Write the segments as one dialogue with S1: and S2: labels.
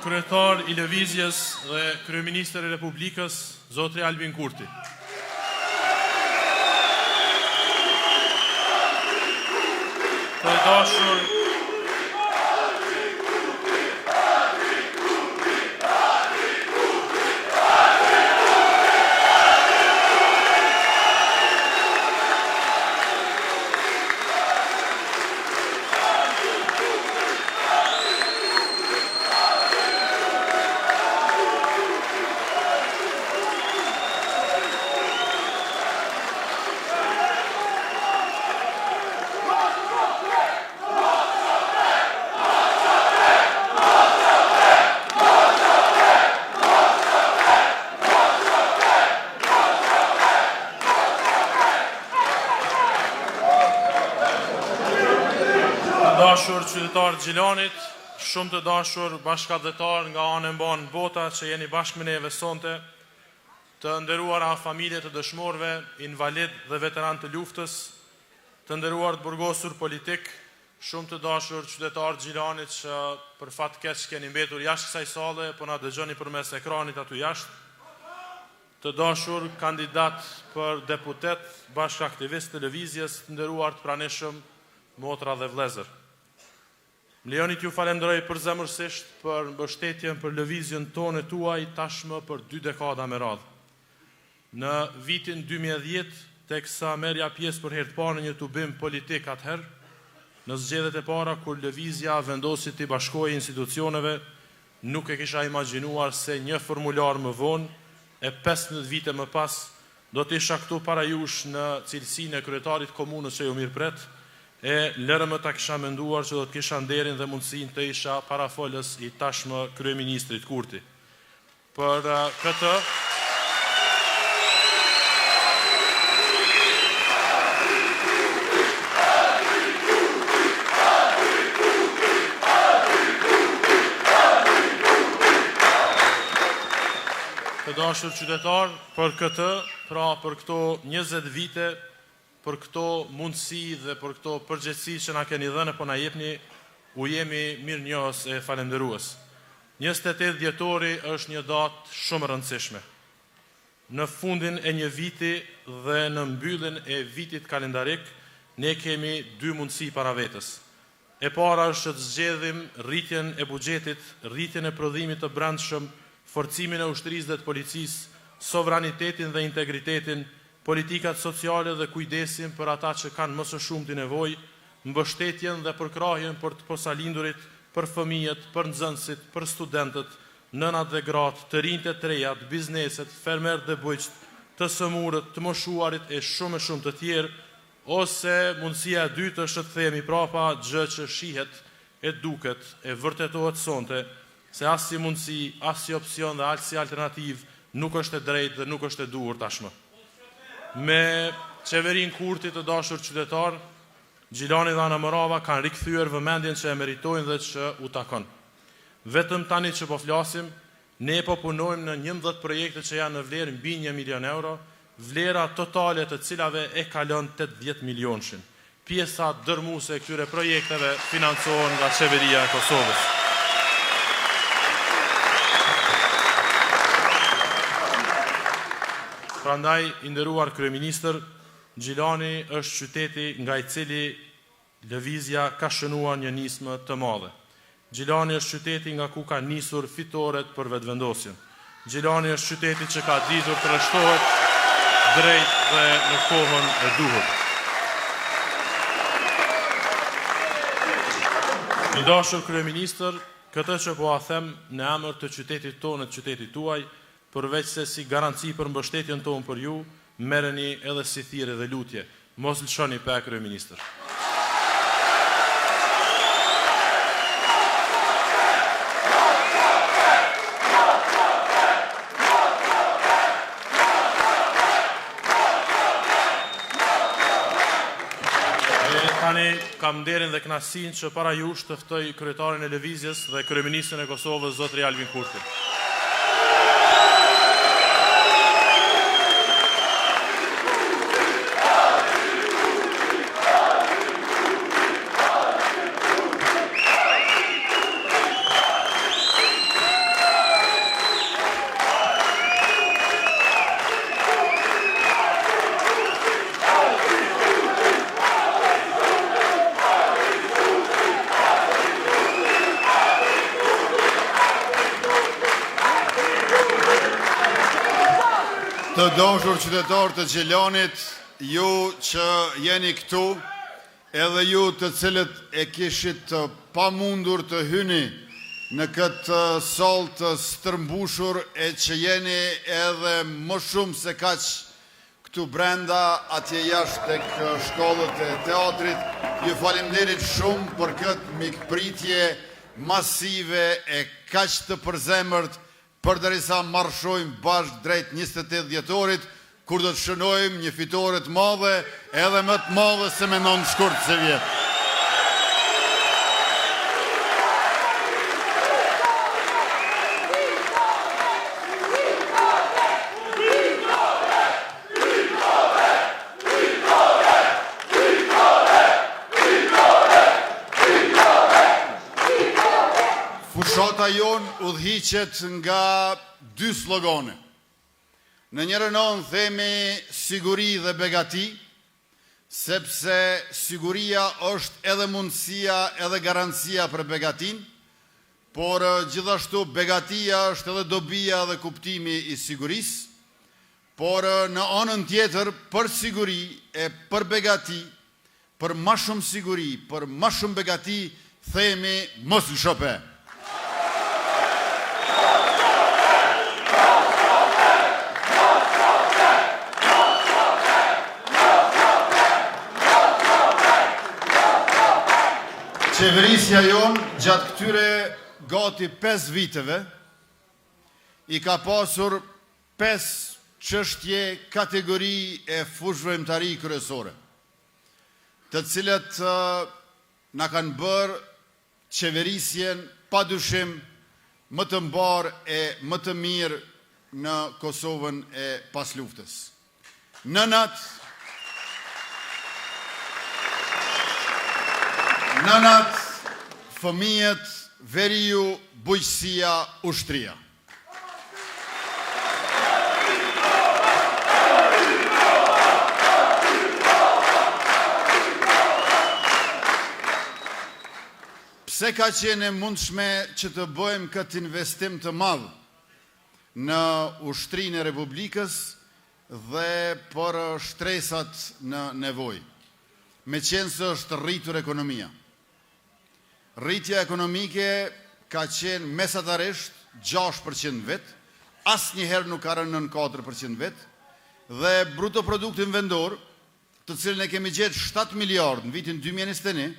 S1: Kryetar I Lëvizjes dhe Kryeministër I Republikës, Zotri Albin Kurti. Të dashur dashur qytetar Gjilanit, shumë të dashur bashkëdhetar nga anë e mban bota që jeni bashkë me neve sonte, të nderuara familje të dëshmorëve, invalid dhe veteran të luftës, të nderuar të burgosur politik, shumë të dashur qytetar Gjilanit që për fat keq keni mbetur jashtë kësaj sale, po na dëgjoni përmes ekranit aty jashtë, të dashur kandidat për deputet, bashkëaktivist të lëvizjes, të nderuar të pranishëm, motra dhe vëllezër. Më lejoni t'ju falenderoj përzemërsisht për mbështetjen për lëvizjen tonë tuaj tashmë për 2 dekada me radhë. Në vitin 2010, teksa merja pjesë për herë të parë në një tubim politik atëherë, në zgjedhjet e para kur lëvizja vendosi t'i bashkojë institucioneve, nuk e kisha imagjinuar se një formular më vonë e 15 vite më pas do t'isha këtu para jush në cilësinë e kryetarit komunës që ju mirëpret, e lërë më ta kisha menduar që do të kisha nderin dhe mundësin të isha parafolës I tashmë kryeministrit Kurti. Për këtë të dashur qytetar, për këtë, pra për këto 20 vite, për këto mundësi dhe për këto përgjegjësi që na keni dhënë po na jepni, u jemi mirënjohës e falenderues. 28 dhjetori është një datë shumë e rëndësishme. Në fundin e një viti dhe në mbylljen e vitit kalendarik, ne kemi 2 mundësi para vetës. E para është të zgjedhim rritjen e buxhetit, rritjen e prodhimit të brendshëm, forcimin e ushtrisë dhe të policisë, sovranitetin dhe integritetin, politikat sociale dhe kujdesin për ata që kanë më së shumti nevojë, mbështetjen dhe përkrahjen për të posalindurit, për fëmijët, për nxënësit, për studentët, nënat dhe gratë, të rinjtë e trejat, bizneset, fermerët dhe bujqët, të sëmurët, të moshuarit e shumë të tjerë, ose mundësia e dytë është të themi prapa gjë që shihet, e duket, e vërtetohet sonte, se as si mundësi, as si opsion dhe as si alternativ nuk është e drejtë dhe nuk është e duhur tashmë. Me qeverin Kurti të dashur qytetar, Gjilani dhe Anamërava kanë rikthyer vëmendjen që e meritojnë dhe që u takon. Vetëm tani që po flasim, ne po punojmë në 11 projekte që janë në vlerë mbi 1 milion euro, vlera totale të cilave e kalon 80 milionshin. Pjesa dërmuese e këtyre projekteve financohen nga qeveria e Kosovës. Prandaj, I nderuar kryeministër, Gjilani është qyteti nga I cili lëvizja ka shënuar një nismë të madhe. Gjilani është qyteti nga ku ka nisur fitoret për vetëvendosjen. Gjilani është qyteti që ka ditur të rreshtohet drejt dhe në kohën e duhur. I dashur kryeministër, këtë që po a them në emër të qytetit tonë e të qytetit tuaj, përveç se si garanci për mbështetjen tonë për ju, merreni edhe si thirrje dhe lutje. Mos lëshoni pa kryeministër. Tani kam nderin dhe kënaqësinë që para jush të ftoj kryetarin e lëvizjes dhe kryeministrin e Kosovës, Zotri Albin Kurti.
S2: Të dashur qytetarë të Gjelonit, ju që jeni këtu, edhe ju të cilët e kishit pamundur të hyni në këtë sallë të stërmbushur e që jeni edhe më shumë se kaq këtu brenda, atje jashtë tek shkollët e teatrit, ju falemnderit shumë për këtë mikpritje masive e kaq të përzemërt, përderisa marshojmë bashkë drejt 28 dhjetorit, kur do të shënojmë një fitore të madhe, edhe më të madhe se me 9 shkurt se vjetë. Fushata jonë udhëhiqet nga 2 slogane. Në njërën anë themi siguri dhe begati, sepse siguria është edhe mundësia edhe garancia për begatin, por gjithashtu begatia është edhe dobia dhe kuptimi i sigurisë, por në anën tjetër për siguri e për begati, për ma shumë siguri, për ma shumë begati, themi mos lëshope. Qeverisja jonë gjatë këtyre gati 5 viteve i ka pasur 5 çështje kategori e fushvërimtari kryesore, të cilat na kanë bërë qeverisjen padyshim më të mbarë e më të mirë në Kosovën e pas luftës. Nënat, fëmijët, veriu, bujqësia, ushtria. Pse ka qenë e mundshme që të bëjmë këtë investim të madh në ushtrinë e Republikës dhe për shtresat në nevojë, me qenë se është rritur ekonomia. Rritja ekonomike ka qenë mesatarisht 6% vetë, asnjëherë nuk ka rënë nën 4% vetë, dhe bruto produktin vendor, të cilën e kemi gjetë 7 miliard në vitin 2021,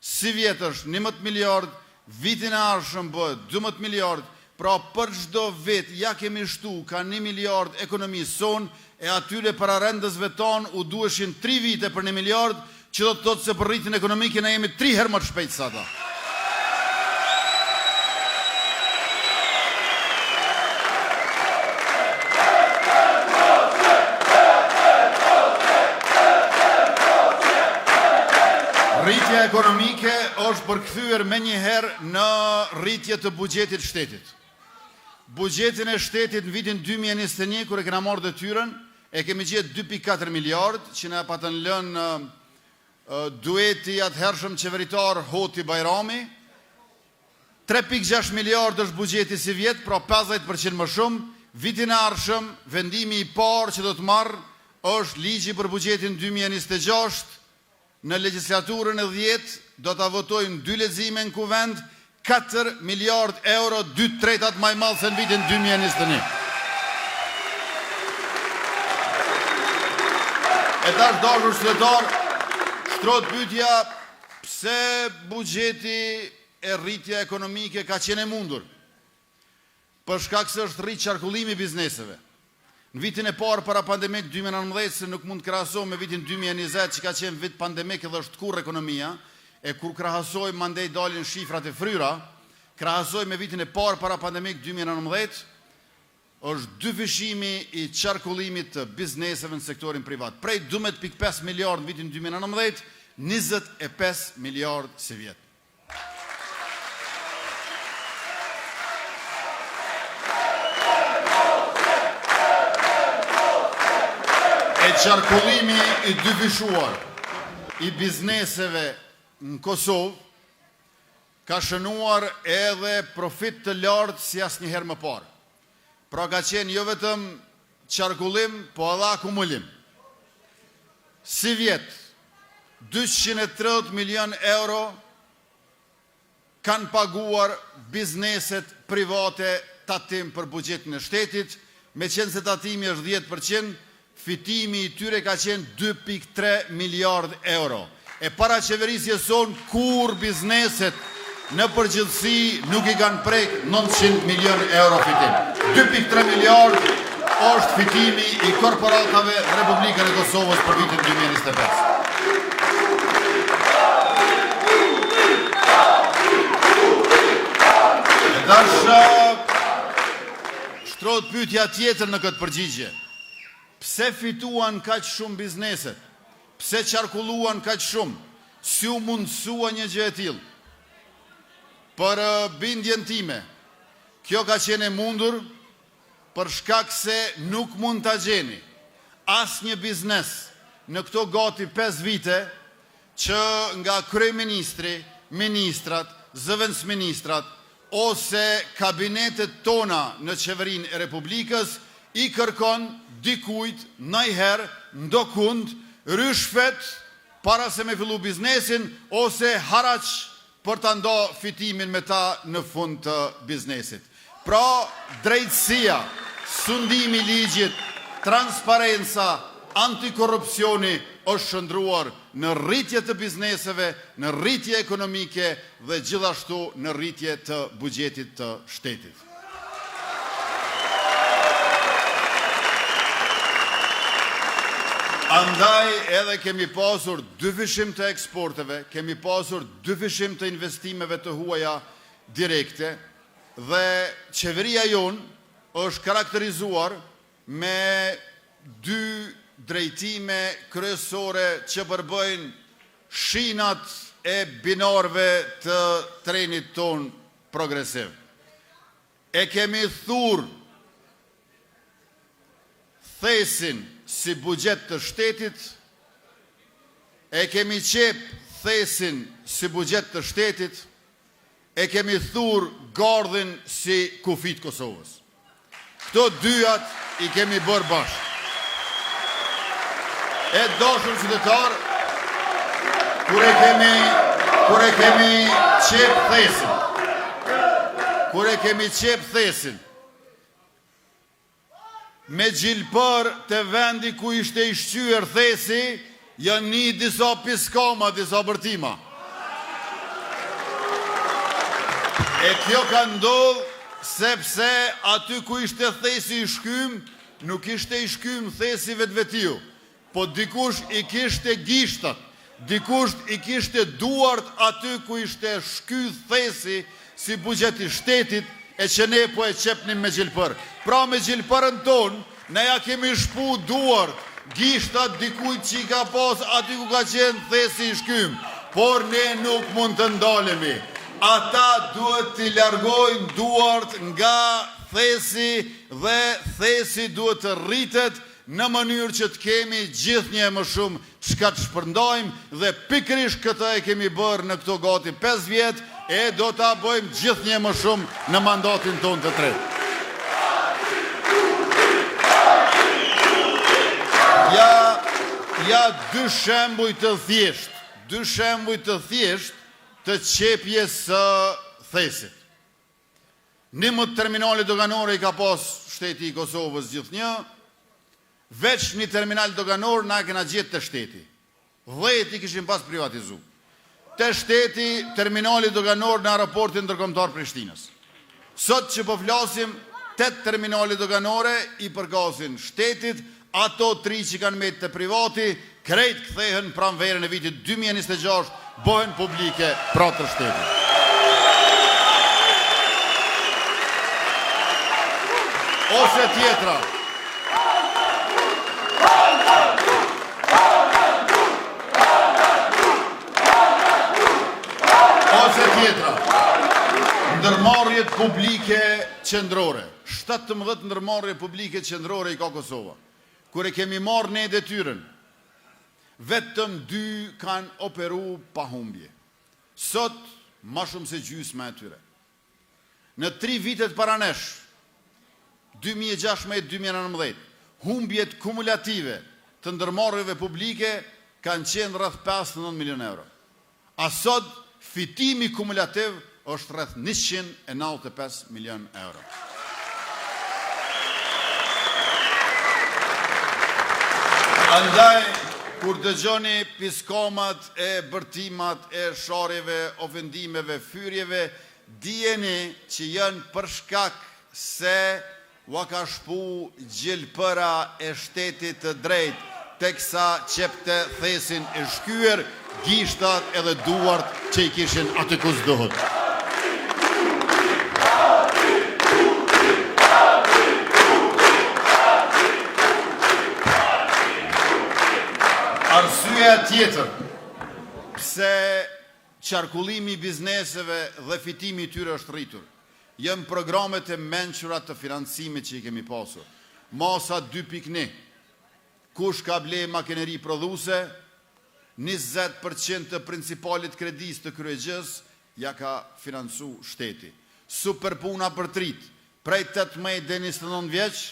S2: si vjetë është 11 miliard, vitin e ardhshëm bëhet 12 miliard, pra për çdo vit ja kemi shtu ka 1 miliard ekonomisë sonë, e atyre para rendësve tonë u duheshin 3 vite për 1 miliard, që do të thotë se për rritjen ekonomike ne jemi 3 herë më të shpejt se ata. Rritja ekonomike është përkthyer menjëherë në rritje të buxhetit shtetit. Buxhetin e shtetit në vitin 2021, kur e kena marrë detyrën, e kemi gjetë 2.4 miliard, që na patën lënë dueti atëhershëm qeveritar Hoti Bajrami. 3.6 miliard është buxheti si vjet, pra 50% më shumë. Vitin e ardhshëm, vendimi i parë që do të marrë është ligji për buxhetin 2026. Në legjislaturën e 10 do ta votojmë 2 lexime në kuvend, 4 miliard euro, 2/3 më i madh se në vitin 2021. E tash dashur qytetar, shtrohet pyetja pse buxheti e rritja ekonomike ka qenë e mundur. Për shkak se është rrit qarkullimi i bizneseve. Në vitin e parë para pandemik 2019, se nuk mund të krahasohem me vitin 2020, që ka qenë vit pandemik dhe është kurrë ekonomia, e kur krahasojmë mandej dalin shifrat e fryra, krahasojmë me vitin e parë para pandemik 2019, është dyfishimi i qarkullimit të bizneseve në sektorin privat. Prej 12.5 miliard në vitin 2019, 25 miliard si vjet. E qarkullimi i dyfishuar i bizneseve në Kosovë ka shënuar edhe profit të lartë si asnjëherë më parë. Pra ka qenë jo vetëm qarkullim, po edhe akumulim. Si vjetë, 230 milion euro kanë paguar bizneset private tatim për buxhetin e shtetit, me qenë se tatimi është 10%, fitimi i tyre ka qenë 2.3 miliard euro. E para qeverisje son, kur bizneset në përgjithësi nuk i kanë prek 900 milion euro fitim. 2.3 miliard është fitimi i korporatave Republikën e Kosovës për vitin 2025. Shtrohet pyetja tjetër në këtë përgjigje. Pse fituan kaq shumë bizneset? Pse qarkulluan kaq shumë? Si u mundsua një gjë e tillë? Për bindjen time, kjo ka qenë e mundur për shkak se nuk mund ta gjeni asnjë biznes në këto gati 5 vite që nga kryeministri, ministrat, zëvendësministrat ose kabinetet tona në qeverinë e Republikës i kërkon dikujt ndonjëherë ndokund ryshfet para se me fillu biznesin ose haraç për ta ndo fitimin me ta në fund të biznesit. Pra, drejtësia, sundimi i ligjit, transparenca, antikorrupsioni është shndruar në rritje të bizneseve, në rritje ekonomike dhe gjithashtu në rritje të buxhetit të shtetit. Andaj edhe kemi pasur dyfishim të eksporteve, kemi pasur dyfishim të investimeve të huaja direkte dhe qeveria jonë është karakterizuar me 2 drejtime kryesore që përbëjnë shinat e binarëve të trenit ton progresiv. E kemi thurë thesin si buxhet të shtetit, e kemi qep thesin si buxhet të shtetit, e kemi thurë gardhin si kufit Kosovës. Këto dyat i kemi bërë bashkë. E dashur qytetar, kur e kemi qep thesin, me gjilpër të vendi ku ishte i shqyer thesi, janë një disa piskama, disa bërtima. E kjo ka ndodhë sepse aty ku ishte thesi i shkym, nuk ishte i shkym thesi vetvetiu, po dikush i kishte gishtat, dikush i kishte duart aty ku ishte shky thesi si buxheti i shtetit, e që ne po e qepnim me gjilpër. Pra me gjilpërën tonë, ne ja kemi shpu duart, gishtat dikujt që i ka pas aty ku ka qenë thesi i shkym, por ne nuk mund të ndalemi. Ata duhet t'i largojnë duart nga thesi dhe thesi duhet të rritet në mënyrë që të kemi gjithnjë më shumë çka të shpërndajmë dhe pikërisht këtë e kemi bërë në këto gati 5 vjet e do ta bëjmë gjithnjë më shumë në mandatin tonë të tretë. Ja 2 shembuj të thjesht të qepjes së thesit. Një terminale doganore i ka pas shteti i Kosovës gjithnjë, veç një terminal doganor na kena gjetë të shteti. 10 i kishim pas privatizu. Të shteti terminali doganor në aeroportin ndërkombëtar Prishtinës. Sot që po flasim, 8 terminale doganore i përkasin shtetit, ato 3 që kanë me të privati, krejt kthehen pranverën e vitit 2026, bëhen publike pra të shtetit. Ose tjetra, ndërmarrjet publike qendrore. 17 ndërmarrje publike qendrore i ka Kosova. Kur e kemi marrë ne detyrën, vetëm 2 kanë operu pa humbje. Sot, ma shumë se gjysma e tyre. Në 3 vitet para nesh, 2016-2019, humbjet kumulative të ndërmarrjeve publike kanë qenë rreth 59 milion euro. A sot fitimi kumulativ është rreth 195 milion euro. Andaj, kur dëgjoni piskomat e bërtimat e sharjeve, ofendimeve, fyrjeve, dijeni që janë për shkak se ua ka shpu gjilpëra e shtetit të drejt, teksa qepte thesin e shkyer, gishtat edhe duart që i kishin aty ku s'dohet. Arsyeja tjetër, pse qarkullimi i bizneseve dhe fitimi i tyre është rritur, janë programet e mençura të financimit që i kemi pasur. Masa 2.1, kush ka ble makineri prodhuese, 20% të principalit kredis të kryegjës ja ka financu shteti. Superpuna për trit, prej 18 dhe 29 vjeç,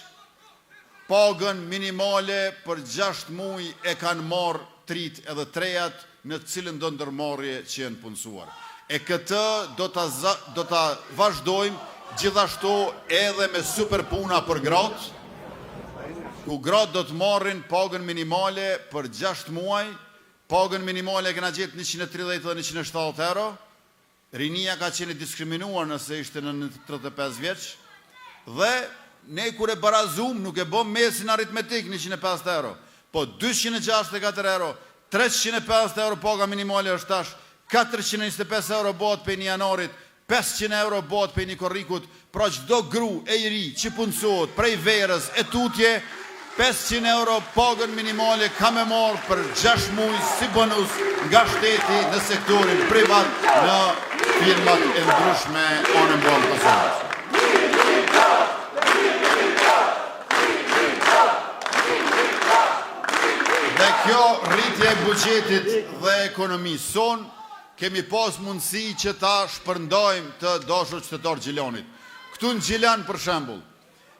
S2: pagën minimale për 6 muaj e kanë marrë trit edhe trejat në cilën do ndërmarrje që janë punësuar. E këtë do ta vazhdojmë gjithashtu edhe me superpuna për gratë, ku gratë do të marrin pagën minimale për 6 muaj, pagën minimale e kena gjetë 130 dhe 170 euro, rinia ka qenë diskriminuar nëse ishte në 35 vjeç, dhe ne kur e barazum nuk e bëm mesin aritmetik 150 euro, po 264 euro, 350 euro paga minimale është tash, 425 euro bëhet për një janarit, 500 euro bëhet për një korrikut, pra çdo gru e i ri që punësohet prej verës e tutje, 500 euro pagën minimale ka me marrë për 6 muaj si bonus nga shteti në sektorin privat në firmat e ndryshme anë mbrojtje Kosovës. Dhe kjo rritje e buxhetit dhe ekonomisë son, kemi pas mundësi që ta shpërndajmë të dashur qytetar Gjilanit. Këtu në Gjilan, për shembull,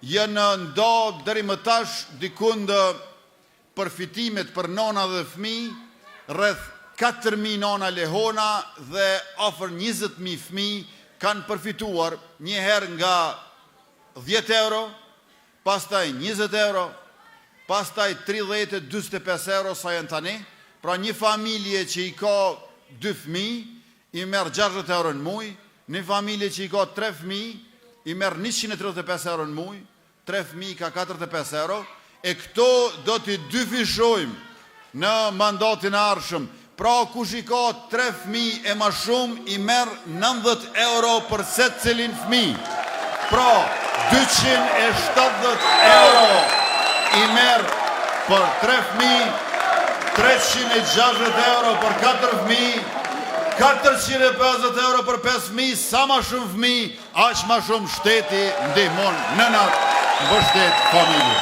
S2: janë nda deri më tash dikund përfitimet për nana dhe fëmijë, rreth 4.000 nana lehona dhe afër 20.000 fëmijë kanë përfituar njëherë nga 10 euro, pastaj 20 euro, pastaj 30-45 euro sa janë tani. Pra një familje që i ka 2 fëmijë i merr 60 euro në muaj, një familje që i ka 3 fëmijë i merr 135 euro në muaj, 3 fëmijë ka 45 euro, e këto do t'i dyfishojmë në mandatin e ardhshëm. Pra kush i ka 3 fëmijë e më shumë i merr 90 euro për secilin fëmijë. Pra 270 euro i merr për 3 fëmijë, 360 euro për 4 fëmijë, 450 euro për 5 fëmijë, sa ma shumë fëmijë, aq ma shumë shteti ndihmon nënat mbështet familje.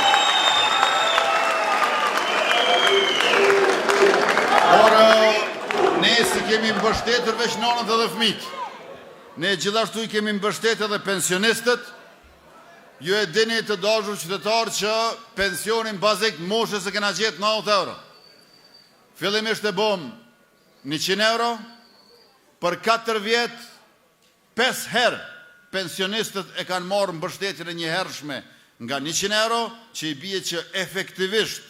S2: Por ne si kemi mbështetur veç nënat edhe fëmijët, ne gjithashtu i kemi mbështetur edhe pensionistët. Ju e dini të dashur qytetar që pensionin bazik moshës e kena gjetë 90 euro. Fillimisht e bom 100 euro, për 4 vjet 5 herë pensionistët e kanë marrë mbështetjen e njëhershme nga 100 euro, që i bie që efektivisht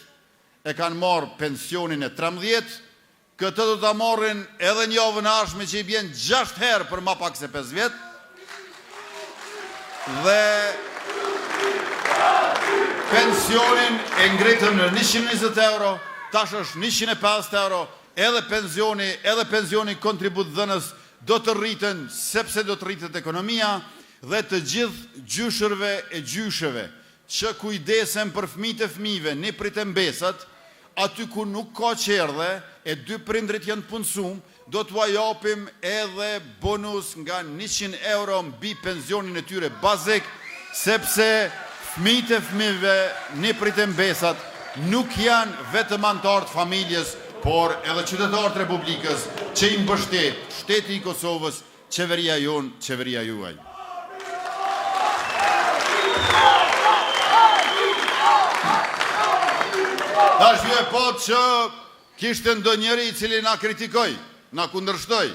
S2: e kanë marrë pensionin e 13, këtë do ta marrin edhe një javën e ardhshme që i bjen 6 herë për më pak se 5 vjet. Dhe pensionin e ngritëm në 120 euro, tash është 150 euro, edhe pensioni kontribut dhënës do të rriten, sepse do të rritet ekonomia, dhe të gjithë gjyshërve e gjyshëve që kujdesen për fëmijët e fëmijëve, ne pritem besat, aty ku nuk ka qerdhe e 2 prindrit janë punësum, do t'ua japim edhe bonus nga 100 euro mbi pensionin e tyre bazik, sepse fëmijët e fëmijëve, ne pritem besat, nuk janë vetëm antarë të familjes, por edhe qytetarët e Republikës që i mbështet shteti i Kosovës, qeveria jonë, qeveria juaj. Tash ju e pot që kishte ndonjëri I cili na kritikoj, na kundërshtoj.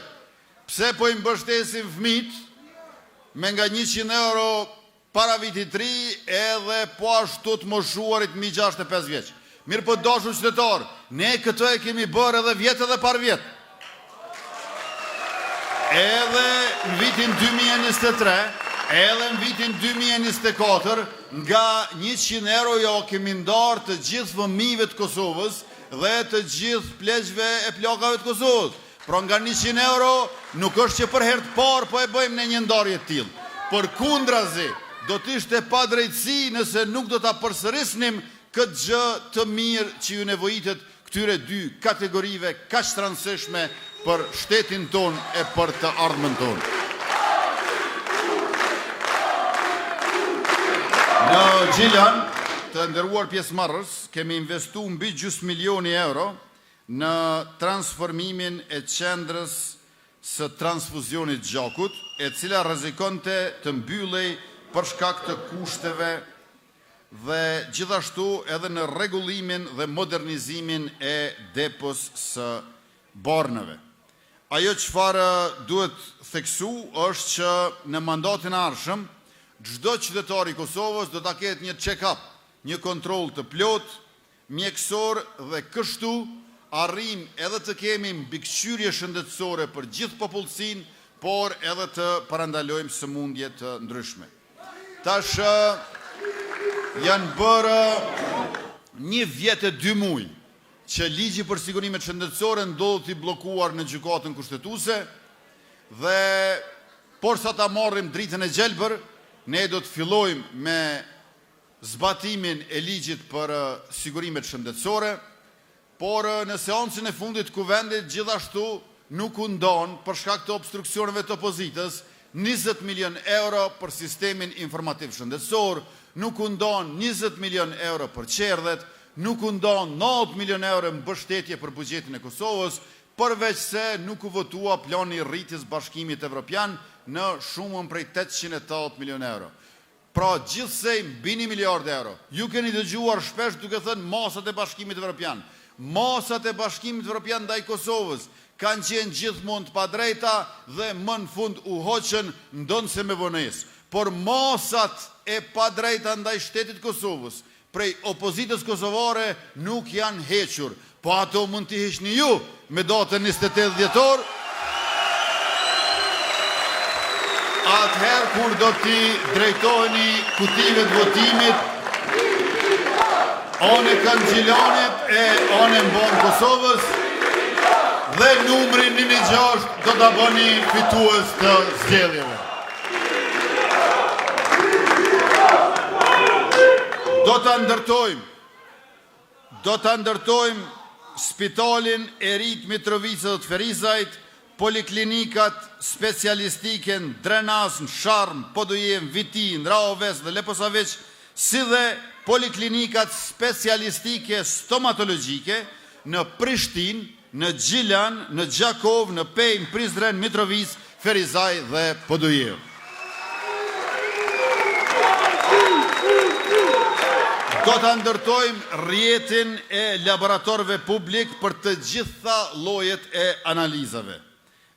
S2: Pse po I mbështesim fëmit me nga 100 euro para vitit 3 edhe po ashtu të moshuarit mi 65 vjeç. Mirë po dashur qytetar, ne këtë e kemi bërë edhe vjet edhe par vjet. Edhe në vitin 2023, edhe në vitin 2024, nga 100 euro jo kemi ndarë të gjithë fëmijëve të Kosovës dhe të gjithë pleqve e plakave të Kosovës. Pra nga 100 euro nuk është që për herë të parë po e bëjmë në një ndarje të tillë. Për kundrazi, do të ishte pa drejtësi nëse nuk do ta përsërisnim këtë gjë të mirë që ju nevojitet këtyre dy kategorive kaq të rëndësishme për shtetin ton e për të ardhmen ton. Në Gjilan, të nderuar pjesëmarrës, kemi investuar mbi $500.000 euro në transformimin e qendrës së transfuzionit gjakut, e cila rrezikonte të mbyllej për shkak të kushteve dhe gjithashtu edhe në rregullimin dhe modernizimin e depos së bornave. Ajo çfarë duhet theksu është që në mandatin e ardhshëm çdo qytetar I Kosovës do ta ketë një check-up, një kontroll të plot, mjekësor dhe kështu arrim edhe të kemi mbikëqyrje shëndetësore për gjithë popullsinë, por edhe të parandalojmë sëmundje të ndryshme. Tash janë bërë 1 vjet e 2 muaj që ligji për sigurimet shëndetësore ndodhet I bllokuar në gjykatën kushtetuese dhe por sa ta marrim dritën e gjelbër, ne do të fillojmë me zbatimin e ligjit për sigurimet shëndetësore, por në seancën e fundit kuvendit gjithashtu nuk u ndon për shkak të obstruksioneve të opozitës 20 milion euro për sistemin informativ shëndetësor, nuk u ndon 20 milion euro për qerdhet, nuk u ndon 90 milion euro mbështetje për buxhetin e Kosovës, përveç se nuk u votua plani I rritjes Bashkimit Evropian në shumën prej 880 milion euro. Pra gjithsej mbi 1 miliard euro. Ju keni dëgjuar shpesh duke thënë masat e Bashkimit Evropian. Masat e Bashkimit Evropian ndaj Kosovës kanë qenë gjithmonë të padrejta dhe më në fund u hoqën ndonse me vonesë. Por masat e padrejta ndaj shtetit Kosovës prej opozitës kosovare nuk janë hequr, po ato mund t'i heqni ju me datën 28 dhjetor. Atëherë kur do t'i drejtoheni kutive të votimit, one kanë Gjilanit e one mbon Kosovës, dhe numrin 106 do t'a bëni fitues të zgjedhjeve. Do t'a ndërtojmë spitalin e rit Mitrovicës dhe të Ferizajt, poliklinikat specialistike në Drenaz, në Sharm, Podujev, Vitin, Raoves dhe Leposaveq, si dhe poliklinikat specialistike stomatologjike në Prishtinë, në Gjilan, në Gjakov, në Pejm, Prizren, Mitrovic, Ferizaj dhe Podujev. Do të ndërtojmë rrjetin e laboratorëve publik për të gjitha llojet e analizave.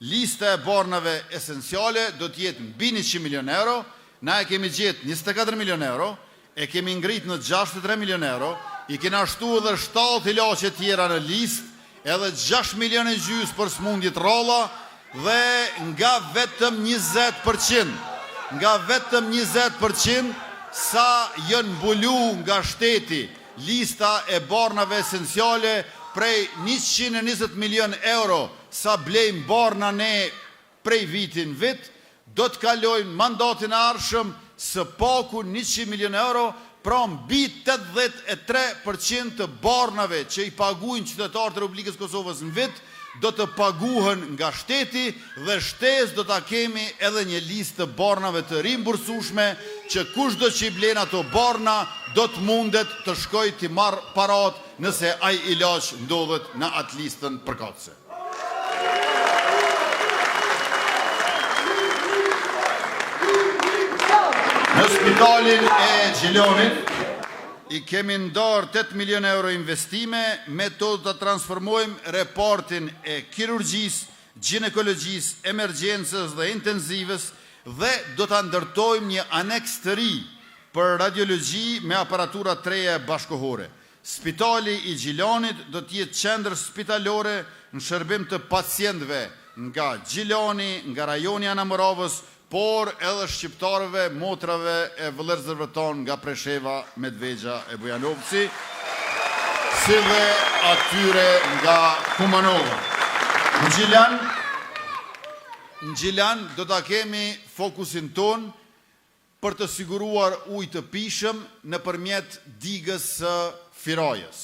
S2: Lista e bornave esenciale do të jetë mbi 100 milion euro, na e kemi gjetë 24 milion euro, e kemi ngrit në 63 milion euro, I kena shtu edhe 7 ilaçe tjera në listë, edhe 6 milion e gjys për smundjet rrolla dhe nga vetëm 20% sa janë mbulu nga shteti lista e bornave esenciale prej 120 milion euro sa blejmë borna ne prej vitin vit, do të kalojnë mandatin e ardhshëm së paku 100 milion euro, pra mbi 83% të bornave që I paguajnë qytetarët e Republikës Kosovës në vit, do të paguhen nga shteti dhe shtesë do ta kemi edhe një listë të bornave të rimbursueshme që kushdo që I blen ato borna do të mundet të shkojë të marrë parat nëse ai ilaç ndodhet në atë listën përkatëse. Në spitalin e Gjilanit i kemi ndarë 8 milion euro investime me të të transformojmë repartin e kirurgjisë, ginekologjisë, emergjencës dhe intenzivës dhe do të ndërtojmë një aneks të ri për radiologji me aparatura treje bashkohore. Spitali i Gjilanit do të jetë qendër spitalore në shërbim të pacientëve nga Gjilani, nga rajoni Anamoravës, por edhe shqiptarëve, motrave e vëllezërve tonë nga Presheva, Medvegja e Bujanovci, si dhe atyre nga Kumanova. Në Gjilan do ta kemi fokusin ton për të siguruar ujë të pishëm nëpërmjet digës së Firajës.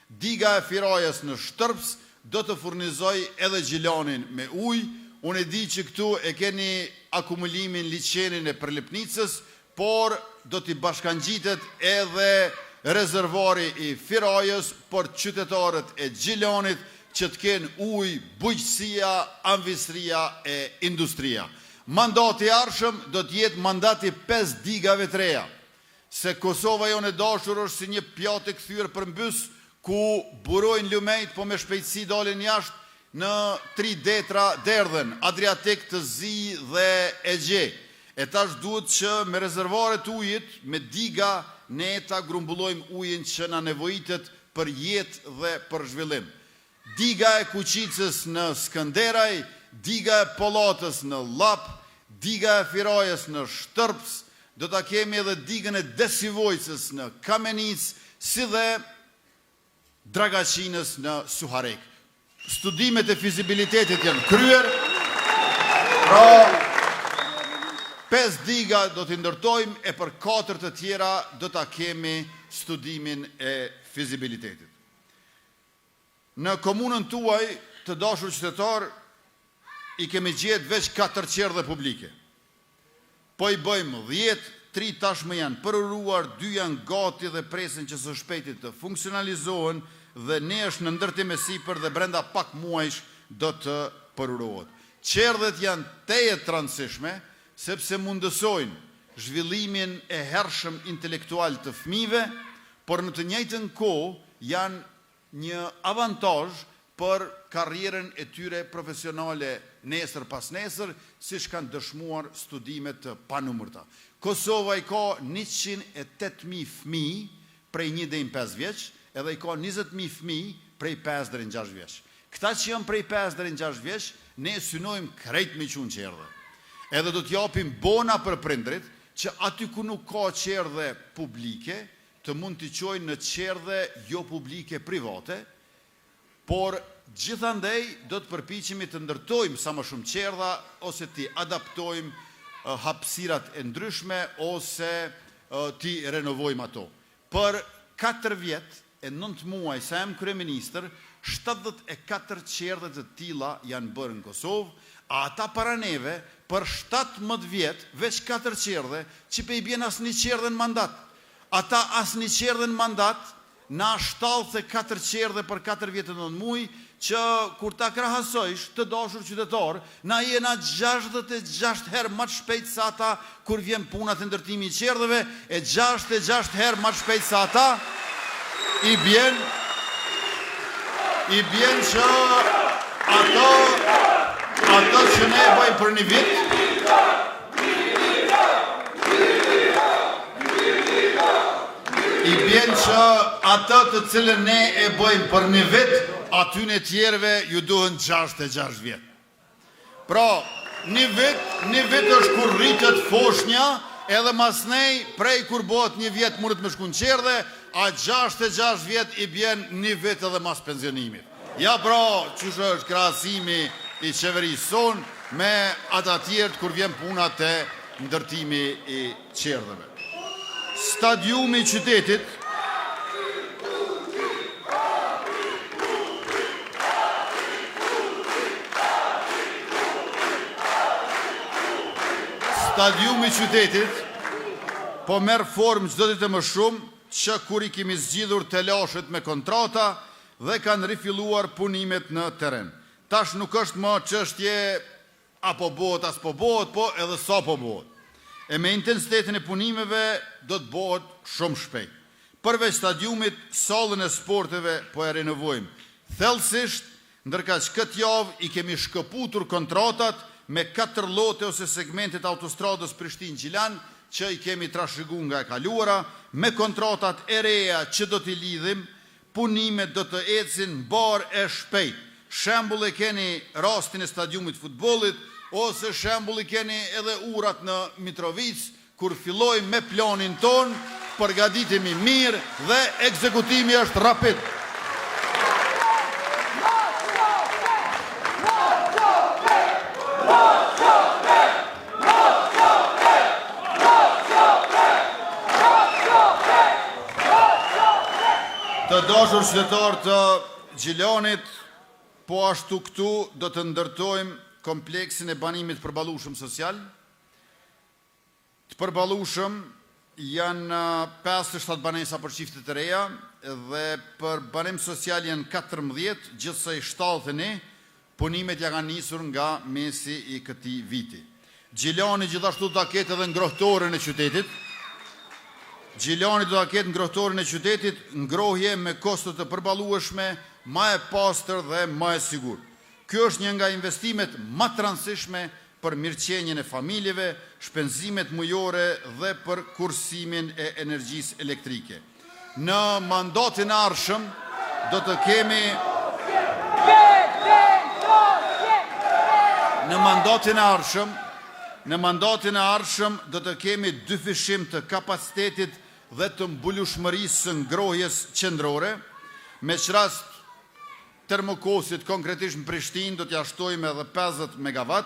S2: Diga e Firajës në Shtërps do të furnizoj edhe Gjilanin me ujë. Unë e di që këtu e keni akumulimin liçenin e Përlipnicës, por do t'i bashkangjitet edhe rezervari i Firajës për qytetarët e Gjilanit që të kenë ujë, bujqësia, anvisria e industria. Mandati i ardhshëm do të jetë mandati 5 digave të reja, se Kosova jonë e dashur është si një pjatë e kthyer përmbys ku burojnë lumejt, po me shpejtësi dalin jashtë në 3 detra derdhen, Adriatik, të Zi dhe Egje. E tash duhet që me rezervaret ujit, me diga, ne ta grumbullojmë ujin që na nevojitet për jetë dhe për zhvillim. Diga e Kuqicës në Skënderaj, diga e Pollatës në Lap, diga e Firajës në Shtërps, do ta kemi edhe digën e Desivojcës në Kamenic, si dhe Dragaçinës në Suharek. Studimet e fizibilitetit janë kryer, pra 5 diga do t'i ndërtojmë e për 4 të tjera do ta kemi studimin e fizibilitetit. Në komunën tuaj të dashur qytetar i kemi gjetë veç 4 qerdhe publike. Po i bëjmë 10, 3 tashmë janë përuruar, 2 janë gati dhe presin që së shpejti të funksionalizohen dhe ne është në ndërtim e sipër dhe brenda pak muajsh do të përurohet. Qerdhet janë teje të rëndësishme sepse mundësojnë zhvillimin e hershëm intelektual të fëmijëve, por në të njëjtën kohë janë një avantazh për karrierën e tyre profesionale nesër pas nesër, siç kanë dëshmuar studimet të panumërta. Kosova i ka 108.000 fëmijë prej 1 deri në 5 vjeç, edhe i ka 20.000 fëmijë prej 5 deri në 6 vjeç. Këta që janë prej 5 deri në 6 vjeç, ne synojmë krejt me qunë qerdhe. Edhe do t'japim bona për prindrit që aty ku nuk ka qerdhe publike, të mund t'i qojnë në qerdhe jo publike private, por gjithandej do të përpiqemi të ndërtojmë sa më shumë qerdha ose t'i adaptojmë hapësirat e ndryshme ose t'i renovojmë ato. Për 4 vjet e 9 muaj sa jam kryeministër, 74 qerdhe të tilla janë bërë në Kosovë, a ata para neve për 17 vjet veç 4 qerdhe që pe i bjen asnjë qerdhe në mandat. Ata asnjë qerdhe në mandat, na shtalë se 4 qerdhe për 4 vjetë në 9 muaj, që kur ta krahasojsh të dashur qytetar, na jena 66 herë më të shpejt sa ata kur vjen puna të ndërtimi i qerdheve, e 66 herë më të shpejt sa ata i bjen që ato që ne bëjmë për një vit i bjen që ato të cilën ne e bëjmë për një vit, aty në tjerëve ju duhen 66 vjet. Pra, një vit është kur rritet foshnja, edhe mas nej, prej kur bëhet një vjet mundet me shku në qerdhe, a 66 vjet i bjen një vit edhe mas pensionimit. Ja pra, qështë është krahasimi i qeverisë sonë me ata tjerët kur vjen puna të ndërtimi i qerdheve. Stadiumi i qytetit po merr formë çdo ditë më shumë që kur i kemi zgjidhur telashet me kontrata dhe kanë rifilluar punimet në terren. Tash nuk është më çështje apo bëhet as po bëhet, po edhe sa po bëhet. E me intensitetin e punimeve do të bëhet shumë shpejt. Përveç stadiumit, sallën e sporteve po e renovojmë thellësisht, ndërka që këtë javë i kemi shkëputur kontratat me 4 lote ose segmentet autostradës Prishtinë-Gjilan, që i kemi trashëguar nga e kaluara, me kontratat e reja që do t'i lidhim, punimet do të ecin mbar e shpejt. Shembull e keni rastin e stadiumit futbollit, ose shembull i keni edhe urat në Mitrovic, kur fillojmë me planin ton, përgatitemi mirë dhe ekzekutimi është rapid. Të dashur qytetarë të Gjilanit, po ashtu këtu do të ndërtojmë kompleksin e banimit përballueshëm social. Të përballueshëm janë 57 banesa për çiftet e reja dhe për banim social janë 14, gjithsej 71, punimet ja kanë nisur nga mesi i këtij viti. Gjilani gjithashtu do ta ketë edhe ngrohtorën e qytetit. Gjilani do ta ketë ngrohtorën e qytetit, ngrohje me kosto të përballueshme, më e pastër dhe më e sigurt. Ky është një nga investimet më të rëndësishme për mirëqenjen e familjeve, shpenzimet mujore dhe për kursimin e energjisë elektrike. Në mandatin e ardhshëm do të kemi Në mandatin e ardhshëm do të kemi 2 fishim të kapacitetit dhe të mbulueshmërisë së ngrohjes qendrore, me çrast termokosit konkretisht në Prishtinë do t'ja shtojmë edhe 50 MW,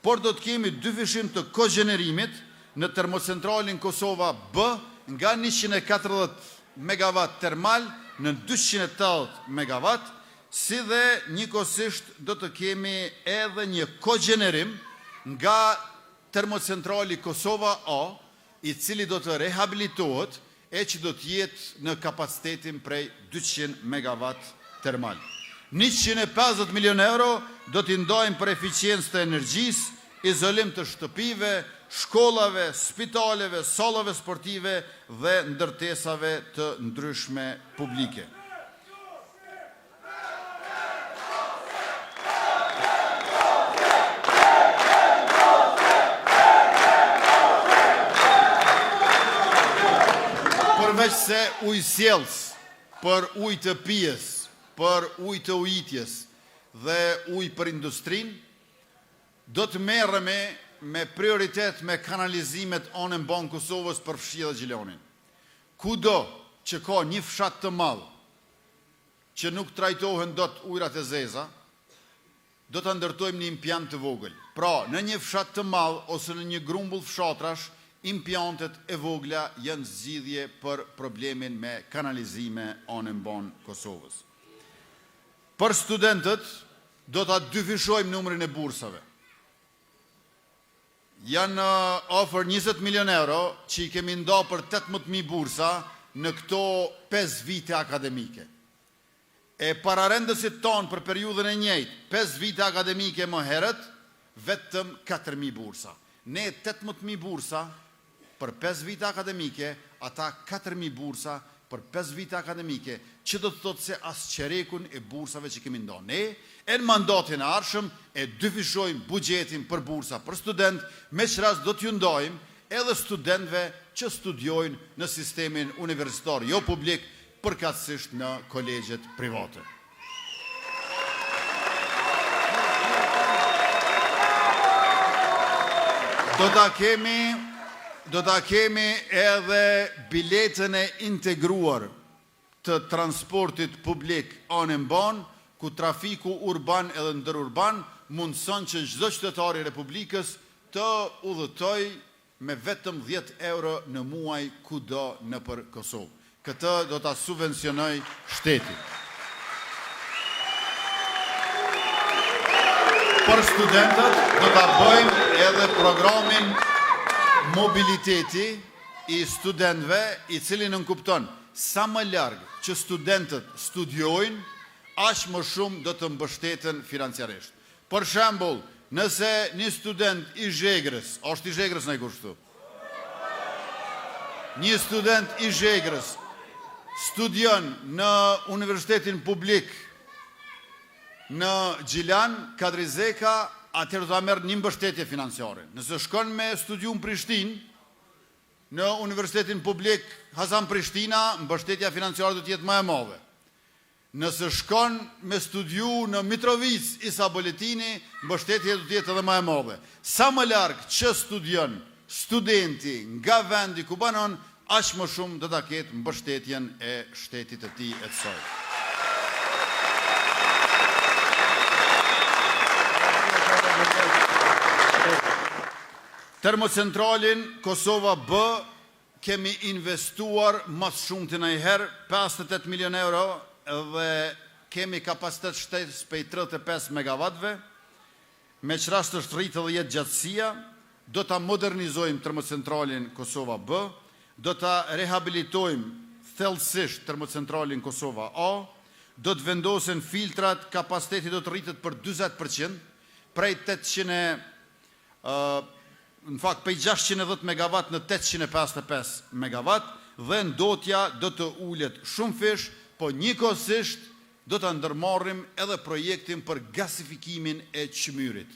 S2: por do të kemi 2 fishim të kogenerimit në termocentralin Kosova B nga 140 MW termal në 280 MW, si dhe njëkohësisht do të kemi edhe një kogenerim nga termocentrali Kosova A, i cili do të rehabilitohet e që do të jetë në kapacitetin prej 200 MW termal. 150 milion euro do t'i ndajmë për eficiencë të energjisë, izolim të shtëpive, shkollave, spitaleve, sallave sportive dhe ndërtesave të ndryshme publike. Përveç se ujësjellës, për ujë të pijes, për ujë të ujitjes dhe ujë për industrin, do të merremi me prioritet me kanalizimet anën Banë Kosovës për Fshijë dhe Gjilanin. Kudo që ka një fshat të madh që nuk trajtohen dot ujrat e zeza, do të ndërtojmë një impjant të vogël. Pra, në një fshat të madh ose në një grumbull fshatrash, impjantet e vogla janë zgjidhje për problemin me kanalizime anën Banë Kosovës. Për studentët, do ta dyfishojmë numrin e bursave. Janë ofër 20 milion euro që i kemi nda për 18.000 bursa në këto 5 vite akademike. E pararendësit tonë për periudhën e njëjtë, 5 vite akademike më herët, vetëm 4.000 bursa. Ne 18.000 bursa për 5 vite akademike, ata 4.000 bursa për 5 vite akademike, që do të thotë se as qerekun e bursave që kemi ndonë. Ne, e në mandatin e ardhshëm, e dyfishojmë buxhetin për bursa për student, me çrast do t'ju ndajmë edhe studentëve që studiojnë në sistemin universitar jo publik, përkatësisht në kolegjet private. Do ta kemi edhe biletën e integruar të transportit publik anën Banë, ku trafiku urban edhe ndërurban mundson që çdo qytetar i Republikës të udhëtoj me vetëm 10 euro në muaj kudo nëpër Kosovë. Këtë do ta subvencionoj shteti. Për studentët do ta bëjmë edhe programin mobiliteti i studentëve, i cili nënkupton sa më larg që studentët studiojnë, aq më shumë do të mbështeten financiarisht. Për shembull, nëse një student i Zhegrës, është i Zhegrës në kushtu. Një student i Zhegrës studion në universitetin publik në Gjilan, Kadrizeka, atëherë do ta merr një mbështetje financiare. Nëse shkon me studiu në Prishtinë, në universitetin publik Hasan Prishtina, mbështetja financiare do të jetë më e madhe. Nëse shkon me studiu në Mitrovic, Isa Boletini, mbështetja do të jetë edhe më e madhe. Sa më larg që studion studenti nga vendi ku banon, aq më shumë do ta ketë mbështetjen e shtetit të tij e të saj. Termocentralin Kosova B kemi investuar më shumë të ndonjëherë, 58 milion euro, dhe kemi kapacitet shtesë prej 35 megawattve, me që rast është rritë dhe jetë gjatësia. Do ta modernizojmë termocentralin Kosova B, do ta rehabilitojmë thellësisht termocentralin Kosova A, do të vendosen filtrat, kapaciteti do të rritet për 40%, prej 610 megawatt në 855 megawatt, dhe ndotja do të ulet shumë fish, po njëkohësisht do të ndërmarrim edhe projektin për gasifikimin e Çmyrit,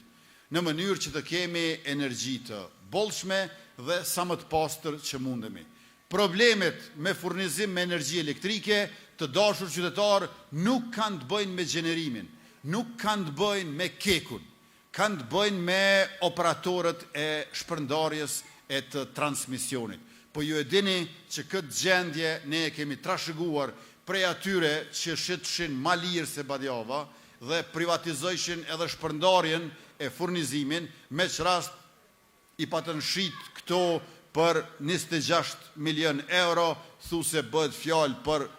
S2: në mënyrë që të kemi energji të bollshme dhe sa më të pastër që mundemi. Problemet me furnizim me energji elektrike, të dashur qytetar, nuk kanë të bëjnë me gjenerimin, nuk kanë të bëjnë me kekun, kanë të bëjnë me operatorët e shpërndarjes e të transmisionit. Po ju e dini që këtë gjendje ne e kemi trashëguar prej atyre që shitshin ma lirë se badjava dhe privatizojshin edhe shpërndarjen e furnizimin, me që rast i patën shit këto për 26 milion euro, thu se bëhet fjalë për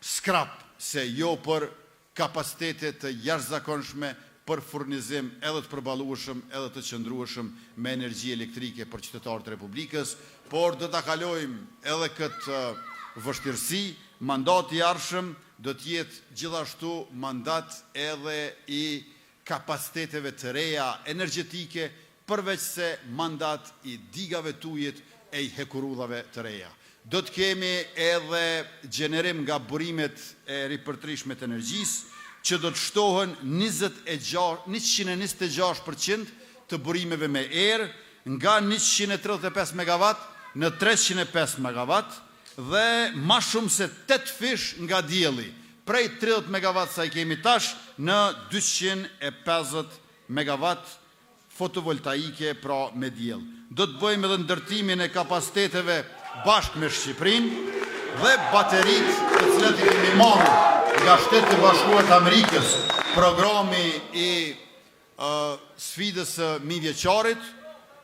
S2: skrap, se jo për kapacitetet të jashtëzakonshme për furnizim edhe të përballueshëm edhe të qëndrueshëm me energji elektrike për qytetarët e Republikës, por do ta kalojmë edhe këtë vështirësi. Mandati i ardhshëm do të jetë gjithashtu mandat edhe i kapaciteteve të reja energjetike, përveç se mandat i digave të ujit e i hekurudhave të reja. Do të kemi edhe gjenerim nga burimet e ripërtrishme të energjisë, që do të shtohen 126% të burimeve me erë, nga 135 megawatt në 305 megawatt, dhe ma shumë se 8 fish nga dielli, prej 30 megawatt sa i kemi tash në 250 megawatt fotovoltaike pra me diell. Do të bëjmë edhe ndërtimin e kapaciteteve bashkë me Shqipërinë dhe baterit të cilat i kemi marrë nga Shtetet e Bashkuara të Amerikës, programi i sfidës së mijëvjeçarit,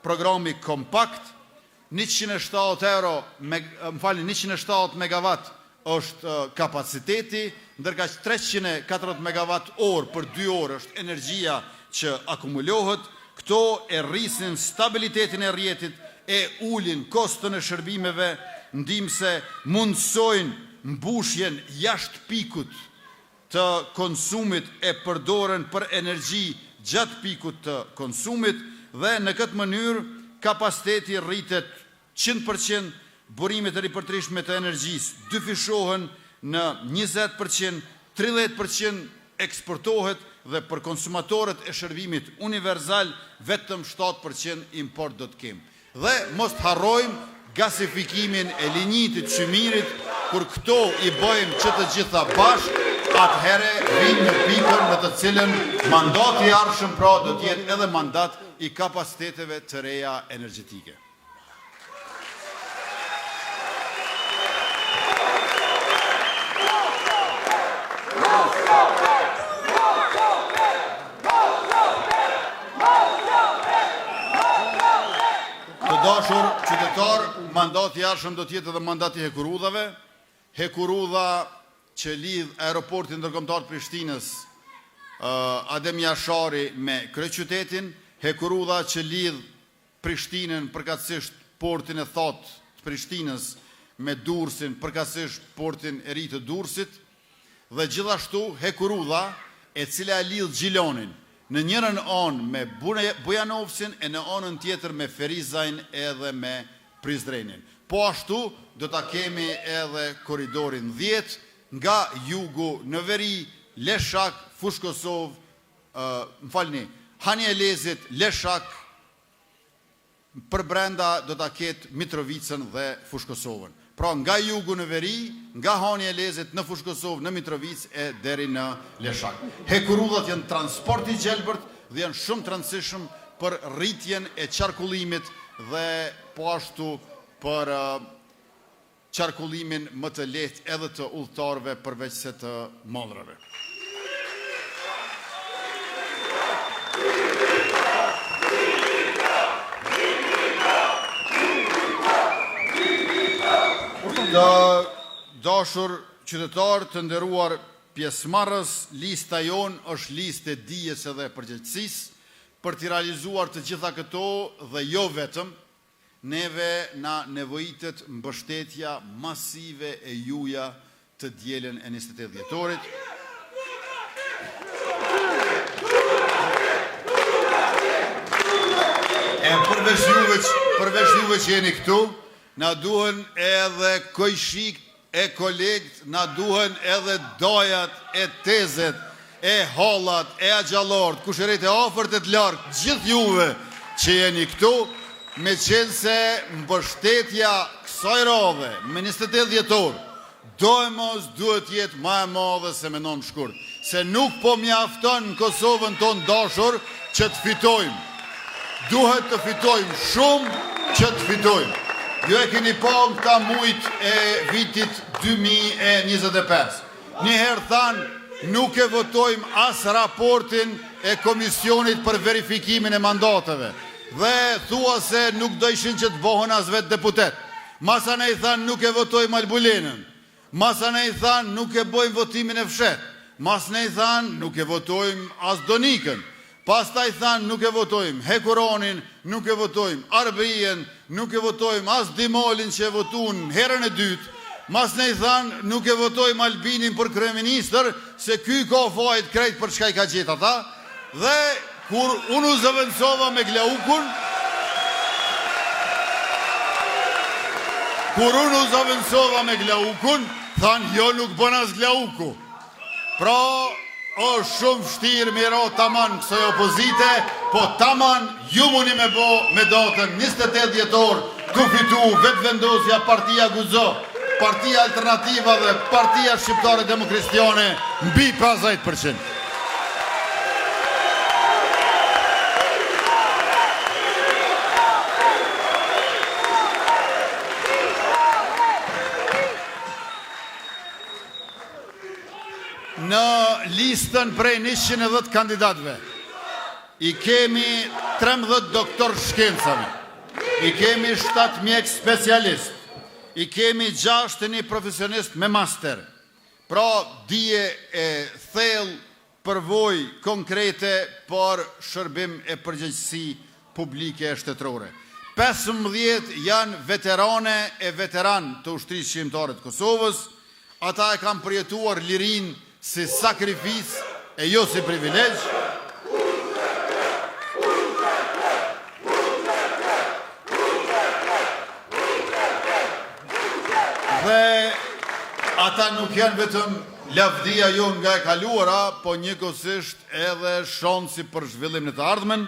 S2: programi kompakt, 170 megawatt është kapaciteti, ndërka që 340 megawatt orë për 2 orë është energjia që akumulohet. Këto e rrisin stabilitetin e rrjetit, e ulin kostën e shërbimeve, ndihmëse mundsojnë mbushjen jashtë pikut të konsumit e përdoren për energji gjatë pikut të konsumit, dhe në këtë mënyrë kapaciteti rritet 100%, burimet e ripërtrishme të energjisë dyfishohen në 20%, 30% eksportohet dhe për konsumatorët e shërbimit universal vetëm 7% import do të kemë. Dhe mos të harrojmë gasifikimin e linjit të Çmyrit, kur këto i bëjmë që të gjitha bashkë, atëhere vinë në pikën në të cilën mandati i ardhshëm pra do të jetë edhe mandat i kapaciteteve të reja energjetike. Të dashur qytetar, mandati i ardhshëm do të jetë edhe mandati i hekurudhave. Hekurudha që lidh aeroportin ndërkombëtar të Prishtinës, Adem Jashari me kryeqytetin, hekurudha që lidh Prishtinën, përkatësisht portin e Thotë të Prishtinës, me Durrësin, përkatësisht portin e ri të Durrësit, dhe gjithashtu hekurudha e cila e lidh Gjilonin në njërën anë me Bujanovsin e në anën tjetër me Ferizajn edhe me Prizrenin. Po ashtu, do ta kemi edhe koridorin 10 nga jugu në veri, Leshak, Fush Kosovë, Hanje Lezit, Leshak, për brenda do ta ketë Mitrovicën dhe Fush Kosovën. Pra nga jugu në veri, nga Hanje Lezit në Fush Kosovë, në Mitrovicë e deri në Leshak. Hekurullat janë transport i gjelbërt dhe janë shumë të rëndësishëm për rritjen e qarkullimit dhe po ashtu për qarkullimin më të lehtë edhe të udhëtarëve përveç se të mallrave. Të dashur qytetarë, të nderuar pjesëmarrës, lista jonë është listë e dijes edhe përgjegjësisë për të realizuar të gjitha këto dhe jo vetëm, neve na nevojitet mbështetja masive e juja të dielën e 28 dhjetorit. E përveç juve që jeni këtu, na duhen edhe kojshik e kolegët, na duhen edhe dojat, e tezet, e hallat, e agjallort, kushërit e afërt e të largë, gjithë juve që jeni këtu, me qenë se mbështetja kësaj radhe, me 28 dhjetor, dojmos duhet jetë ma e madhe se me non shkurt, se nuk po mjafton në Kosovën tonë dashur që të fitojmë. Duhet të fitojmë shumë që të fitojmë. Ju e keni pa në këta mujt e vitit 2025. Njëherë thanë, nuk e votojmë as raportin e Komisionit për verifikimin e mandateve. Dhe thua se nuk do ishin që të bohën as vetë deputet. Masa ne i thanë, nuk e votojmë Albulenën. Masa ne i thanë, nuk e bojmë votimin e fshet. Mas ne i thanë, nuk e votojmë as Donikën. Pas ta i thanë, nuk e votojmë Hekuronin, nuk e votojmë Arbrien, nuk e votojmë as Dimolin që e votun herën e dytë. Mas ne i thanë, nuk e votojmë Albinin për kryeministër, se ky ka fajt krejt për çka i ka gjetë ata. Dhe kur unë u zëvendësova me Glaukun, thanë, jo nuk bën as Glauku. Pra, është shumë vështirë me ro taman kësaj opozite, po taman ju muni me bo me datën 28 dhjetor ku fitu vetëvendosja Partia Guzo, Partia Alternativa dhe Partia Shqiptare Demokristiane mbi 50%. Në listën prej 110 kandidatëve, i kemi 13 doktor shkencave, i kemi 7 mjek specialist, i kemi 6 një profesionist me master, pra dije e thellë përvoj konkrete për shërbim e përgjegjësi publike e shtetërore. 15 janë veterane e veteran të ushtrisë shqiptare të Kosovës, ata e kanë përjetuar lirin si sakrifis e jo si privilegj. Dhe ata nuk janë vetëm lavdia jo nga e kaluara, po njëkohësisht edhe shansi për zhvillim në të ardhmen.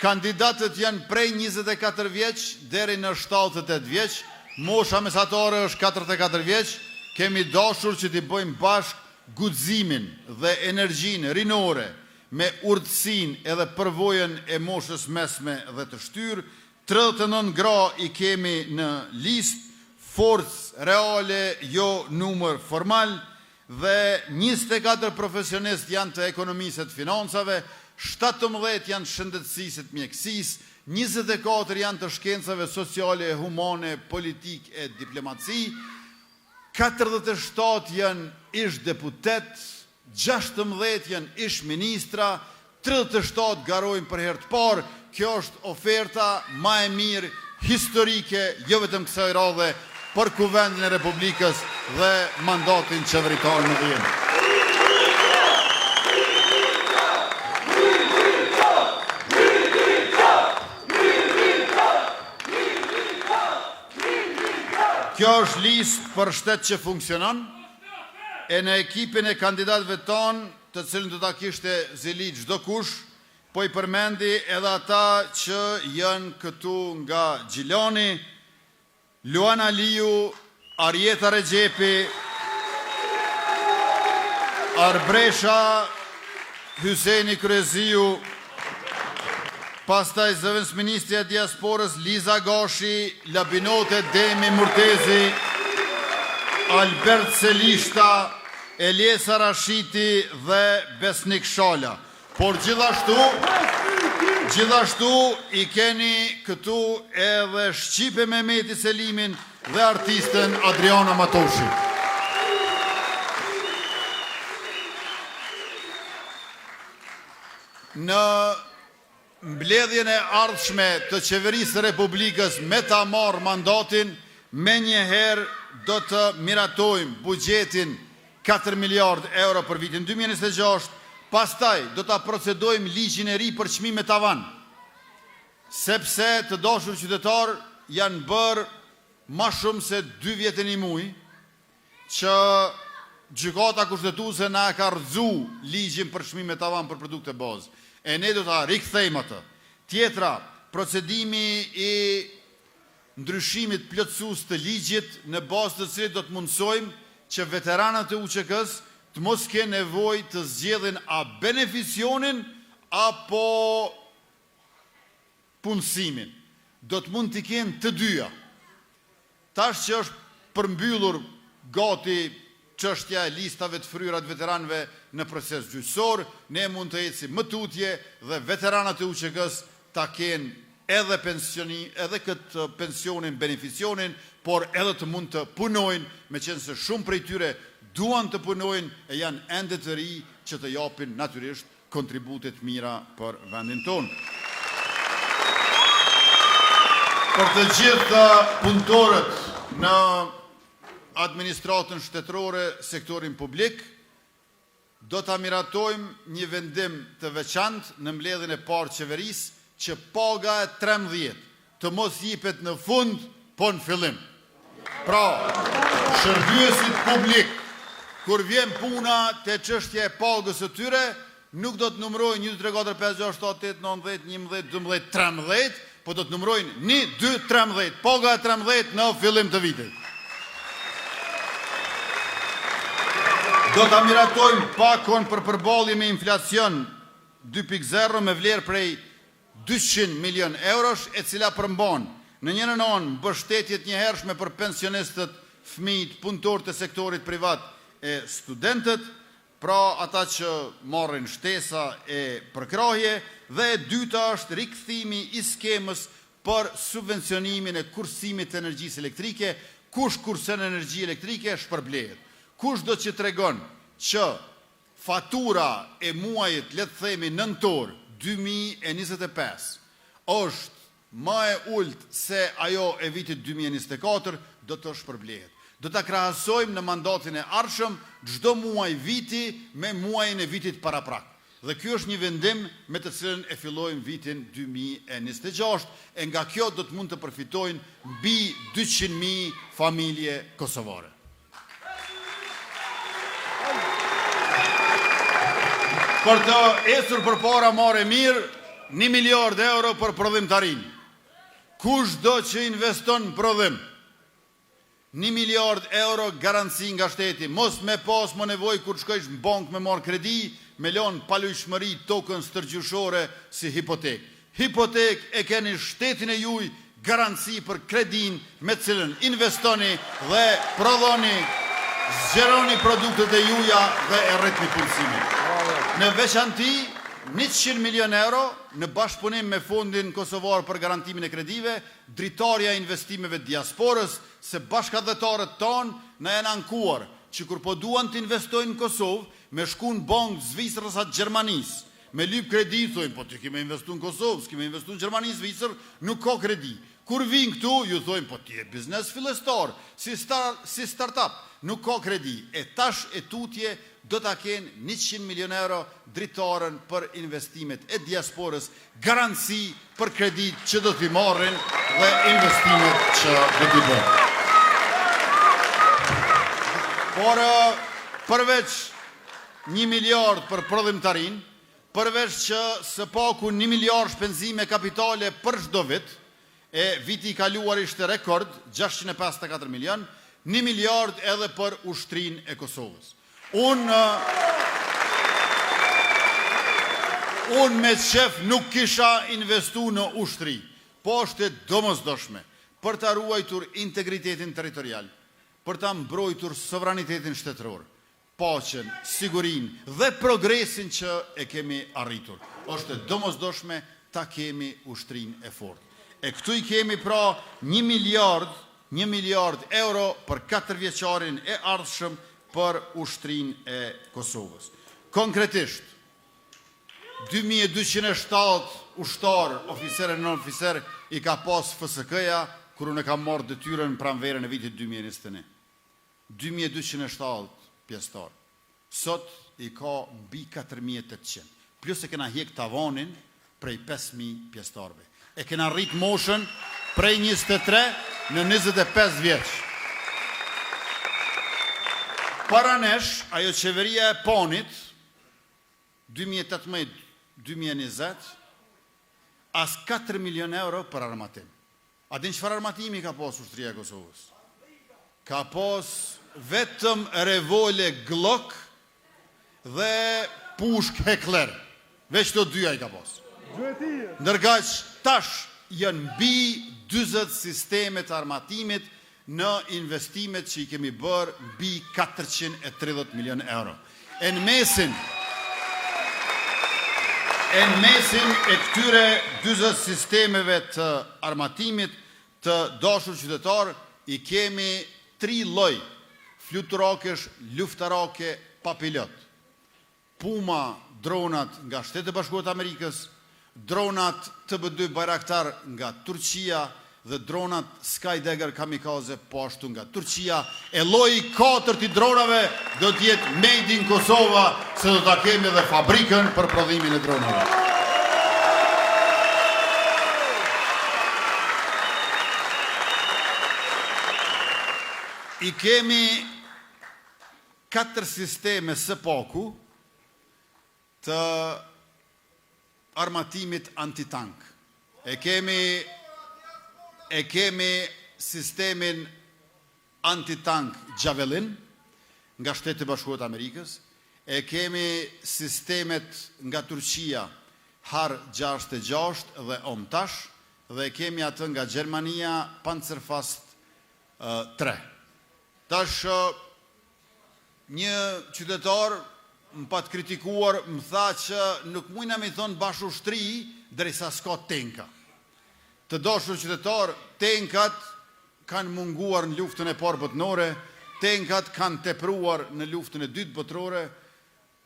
S2: Kandidatët janë prej 24 vjeç deri në 78 vjeç, mosha mesatare është 44 vjeç, kemi dashur që t'i bëjmë bashkë guximin dhe energjinë rinore me urtësinë edhe përvojën e moshës mesme dhe të shtyrë. 39 gra i kemi në listë, forcë reale, jo numër formal, dhe 24 profesionist janë të ekonomisë e të financave, 17 janë shëndetësisë të mjekësisë, 24 janë të shkencave sociale, humane, politik e diplomaci, 47 janë ish deputet, 16 janë ish ministra, 37 garojnë për herë të parë. Kjo është oferta ma e mirë historike, jo vetëm kësaj radhe, për Kuvendin e Republikës dhe mandatin qeveritar në vijim. Kjo është listë për shtet që funksionon, e në ekipin e kandidatëve tonë, të cilën do ta kishte zili çdo kush, po i përmendi edhe ata që janë këtu nga Gjilani, Luana Liu, Arjeta Regjepi, Arbresha, Hyseni Kryeziu, pastaj zëvendësministri e diasporës Liza Gashi, Labinote Demi Murtezi, Albert Selishta, Eliesa Rashiti dhe Besnik Shala. Por gjithashtu i keni këtu edhe Shqipe Mehmeti Selimin dhe artisten Adriana Matoshi. Në mbledhjen e ardhshme të qeverisë së Republikës me ta marrë mandatin, me njëherë do të miratojmë buxhetin 4 miliard euro për vitin 2026, pastaj do ta procedojmë ligjin e ri për çmime tavan, sepse të dashur qytetar janë bërë ma shumë se 2 vjet e 1 muaj që gjykata kushtetuese na ka rrëzu ligjin për çmime tavan për produkte bazë. E ne do ta rikthejmë atë. Tjetra, procedimi i ndryshimit plotësues të ligjit në bazë të cilit do të mundsojmë që veteranët e UÇK-s të mos kenë nevojë të zgjedhin a beneficionin apo punësimin. Do të mund t'i kenë të dyja. Tash që është përmbyllur gati çështja e listave të fryra të veteranëve në proces gjyqësor, ne mund të ecim më tutje dhe veteranët e UÇK-s ta kenë edhe këtë pensionin, beneficionin, por edhe të mund të punojnë, me qenë se shumë prej tyre duan të punojnë e janë ende të ri që të japin natyrisht kontributet mira për vendin tonë. Për të gjithë punëtorët në administratën shtetërore, sektorin publik, do ta miratojmë një vendim të veçantë në mbledhjen e parë qeverisë që paga e 13 të mos jepet në fund, po në fillim. Pra, shërbyesit publik, kur vjen puna te çështja e pagës së tyre, nuk do të numërojnë 1, 2, 3, 4, 5, 6, 7, 8, 9, 10, 11, 12, 13, po do të numërojnë 1, 2, 13, paga e 13 në fillim të vitit. Do ta miratojmë pakon për përballje me inflacion 2.0 me vlerë prej 200 milion eurosh, e cila përmban në njërin anë mbështetjet njëhershme për pensionistët, fëmijët, punëtorët e sektorit privat e studentët, pra ata që marrin shtesa e përkrahje, dhe e dyta është rikthimi i skemës për subvencionimin e kursimit të energjisë elektrike. Kush kurson energji elektrike shpërblehet. Kush do që tregon që fatura e muajit, le të themi nëntor 2025 është më e ulët se ajo e vitit 2024, do të shpërblehet. Do ta krahasojmë në mandatin e ardhshëm çdo muaj viti me muajin e vitit paraprak. Dhe ky është një vendim me të cilën e fillojmë vitin 2026, e nga kjo do të mund të përfitojnë mbi 200.000 familje kosovare. Për të ecur përpara marrë mirë 1 miliard euro për prodhimtarin. Kush do që investon në prodhim? 1 miliard euro garanci nga shteti, mos me pas më nevojë kur shkojsh në bank me marrë kredi, me lënë palujshmëri tokën stërgjyshore si hipotek. Hipotek e keni shtetin e juaj garanci për kredin me cilën investoni dhe prodhoni, zgjeroni produktet e juaja dhe e rritni punësimin. Në veçanti 100 milion euro në bashkëpunim me Fondin Kosovar për garantimin e kredive, dritarja e investimeve diasporës, se bashkëdhetarët tonë na janë ankuar që kur po duan të investojnë në Kosovë, me shku në bankë Zvicrës atë Gjermanisë, me lyp kredi, thojnë, po ti kime investu në Kosovë, s'kime investu në Gjermani, Zvicrë, nuk ka kredi. Kur vinë këtu, ju thojnë, po ti e biznes fillestar, si startup, nuk ka kredi. E tash e tutje do ta kenë 100 milion euro dritarën për investimet e diasporës, garanci për kredit që do t'i marrin dhe investimet që do t'i bërë. Por përveç 1 miliard për prodhimtarin, përveç që së paku 1 miliard shpenzime kapitale për çdo vit, e viti i kaluar ishte rekord, 654 milion, 1 miliard edhe për ushtrin e Kosovës. Unë me qef nuk kisha investu në ushtri, po është domosdoshme për ta ruajtur integritetin territorial, për ta mbrojtur sovranitetin shtetëror, paqen, sigurinë dhe progresin që e kemi arritur. Është domosdoshme ta kemi ushtrin e fortë. E këtu i kemi pra 1 miliard euro për 4 vjeçarin e ardhshëm për ushtrin e Kosovës. Konkretisht, 2207 ushtar, oficer e non-oficer i ka pas FSK-ja kur unë kam marrë detyrën pranverën e vitit 2021. 2207 pjesëtar. Sot i ka mbi 4800. Plus e kena hjek tavanin prej 5000 pjesëtarve. E kena rrit moshën prej 23 në 25 vjeç. Para nesh, ajo qeveria e Panit 2018-2020 as 4 milion euro për armatim. A din çfarë armatimi ka pas ushtria e Kosovës? Ka pas vetëm revole Glock dhe pushk Heckler. Veç të dyja i ka pas. Ndërkaq tash janë mbi 40 sistemet armatimit në investimet që i kemi bërë mbi 430 milion euro. E në mesin e këtyre 40 sistemeve të armatimit të dashur qytetar i kemi 3 lloj: fluturakesh, luftarake, pa pilot. Puma dronat nga Shtetet e Bashkuara të Amerikës, dronat TB2 Bayraktar nga Turqia dhe dronat Skydagger kamikaze po ashtu nga Turqia. E lloji 4 i dronave do të jetë made in Kosova, se do ta kemi edhe fabrikën për prodhimin e dronave. I kemi 4 sisteme së paku të armatimit antitank. E kemi sistemin antitank Javelin nga Shtetet e Bashkuara të Amerikës, e kemi sistemet nga Turqia Har 66 dhe Omtash, dhe e kemi atë nga Gjermania Panzerfaust 3. Tash një qytetar më pat kritikuar, më tha që nuk mujna me thonë bash ushtri derisa s'ka tenka. Të dashur qytetar, tenkat kanë munguar në luftën e parë botërore, tenkat kanë tepruar në luftën e dytë botërore.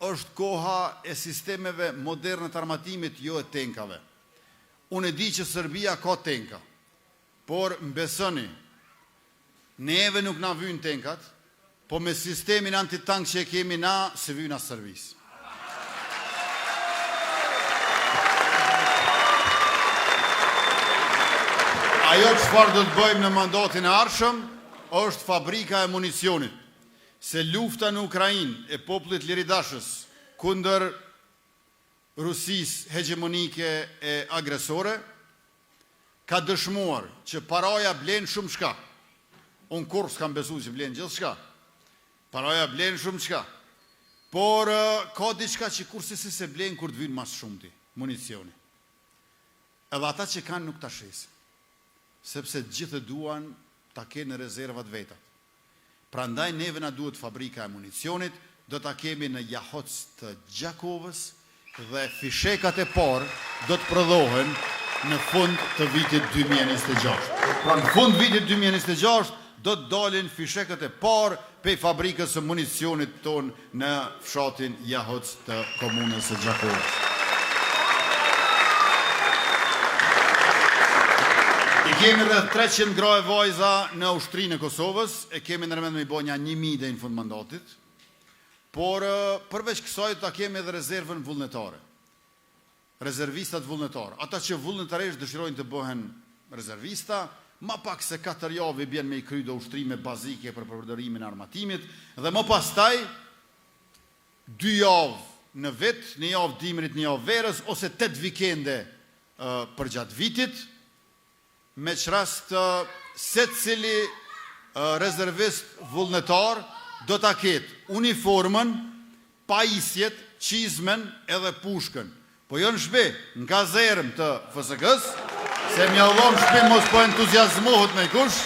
S2: Është koha e sistemeve moderne të armatimit, jo e tenkave. Unë e di që Serbia ka tenka, por më besoni, neve nuk na vynë tenkat, po me sistemin antitank që e kemi na, se vynë as servis. Ajo çfarë do të bëjmë në mandatin e ardhshëm është fabrika e municionit. Se lufta në Ukrainë e popullit liridashës kundër Rusisë hegemonike e agresore ka dëshmuar që paraja blen shumë shka. Unë kur s'kam besu që blen gjithë shka. Paraja blen shumë shka. Por ka diçka që kurse se blen kur të vinë mas shumëti, municioni. Edhe ata që kanë nuk ta shesin, sepse gjithë duan ta kenë në rezervat vetat. Prandaj neve na duhet fabrika e municionit, do ta kemi në Jahoc të Gjakovës dhe fishekat e parë do të prodhohen në fund të vitit 2026. Pra në fund vitit 2026 do të dalin fishekët e parë pe fabrikës së municionit ton në fshatin Jahoc të komunës së Gjakovës. I kemi rreth 300 gra e vajza në ushtrinë e Kosovës, e kemi ndërmend me i bonja 1000 deri në fund mandatit, por përveç kësaj ta kemi edhe rezervën vullnetare. Rezervistat vullnetar, ata që vullnetarisht dëshirojnë të bëhen rezervista, ma pak se 4 javë bjen me i kry do ushtrime bazike për përdorimin e armatimit, dhe më pastaj 2 javë në vit, 1 javë dimrit, 1 javë verës, ose 8 vikende për gjatë vitit, me çrast secili rezervist vullnetar do ta ketë uniformën, pajisjet, çizmen edhe pushkën. Po jo në shpi, në kazerëm të FSK-s, se mjallon shpi mos po entuziazmohet me kush,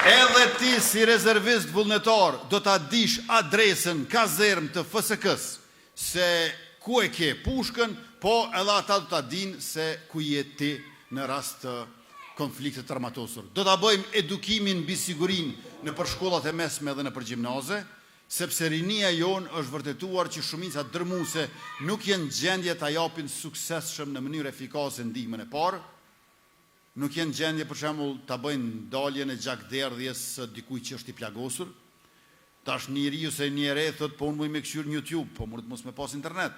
S2: edhe ti si rezervist vullnetar do ta dish adresën kazerëm të FSK-s, se ku e ke pushkën, po edhe ata do ta dinë se ku je ti në rast të konfliktit armatosur. Do ta bëjmë edukimin mbi sigurinë në për shkollat e mesme dhe në për gjimnaze, sepse rinia jonë është vërtetuar që shumica dërmuese nuk janë gjendje ta japin suksesshëm në mënyrë efikase ndihmën e parë, nuk janë gjendje për shembull ta bëjnë daljen e gjakderdhjes së dikujt që është i plagosur. Tash njeriu se një herë thot po unë muj me këshyr në YouTube, po mund të mos me pas internet.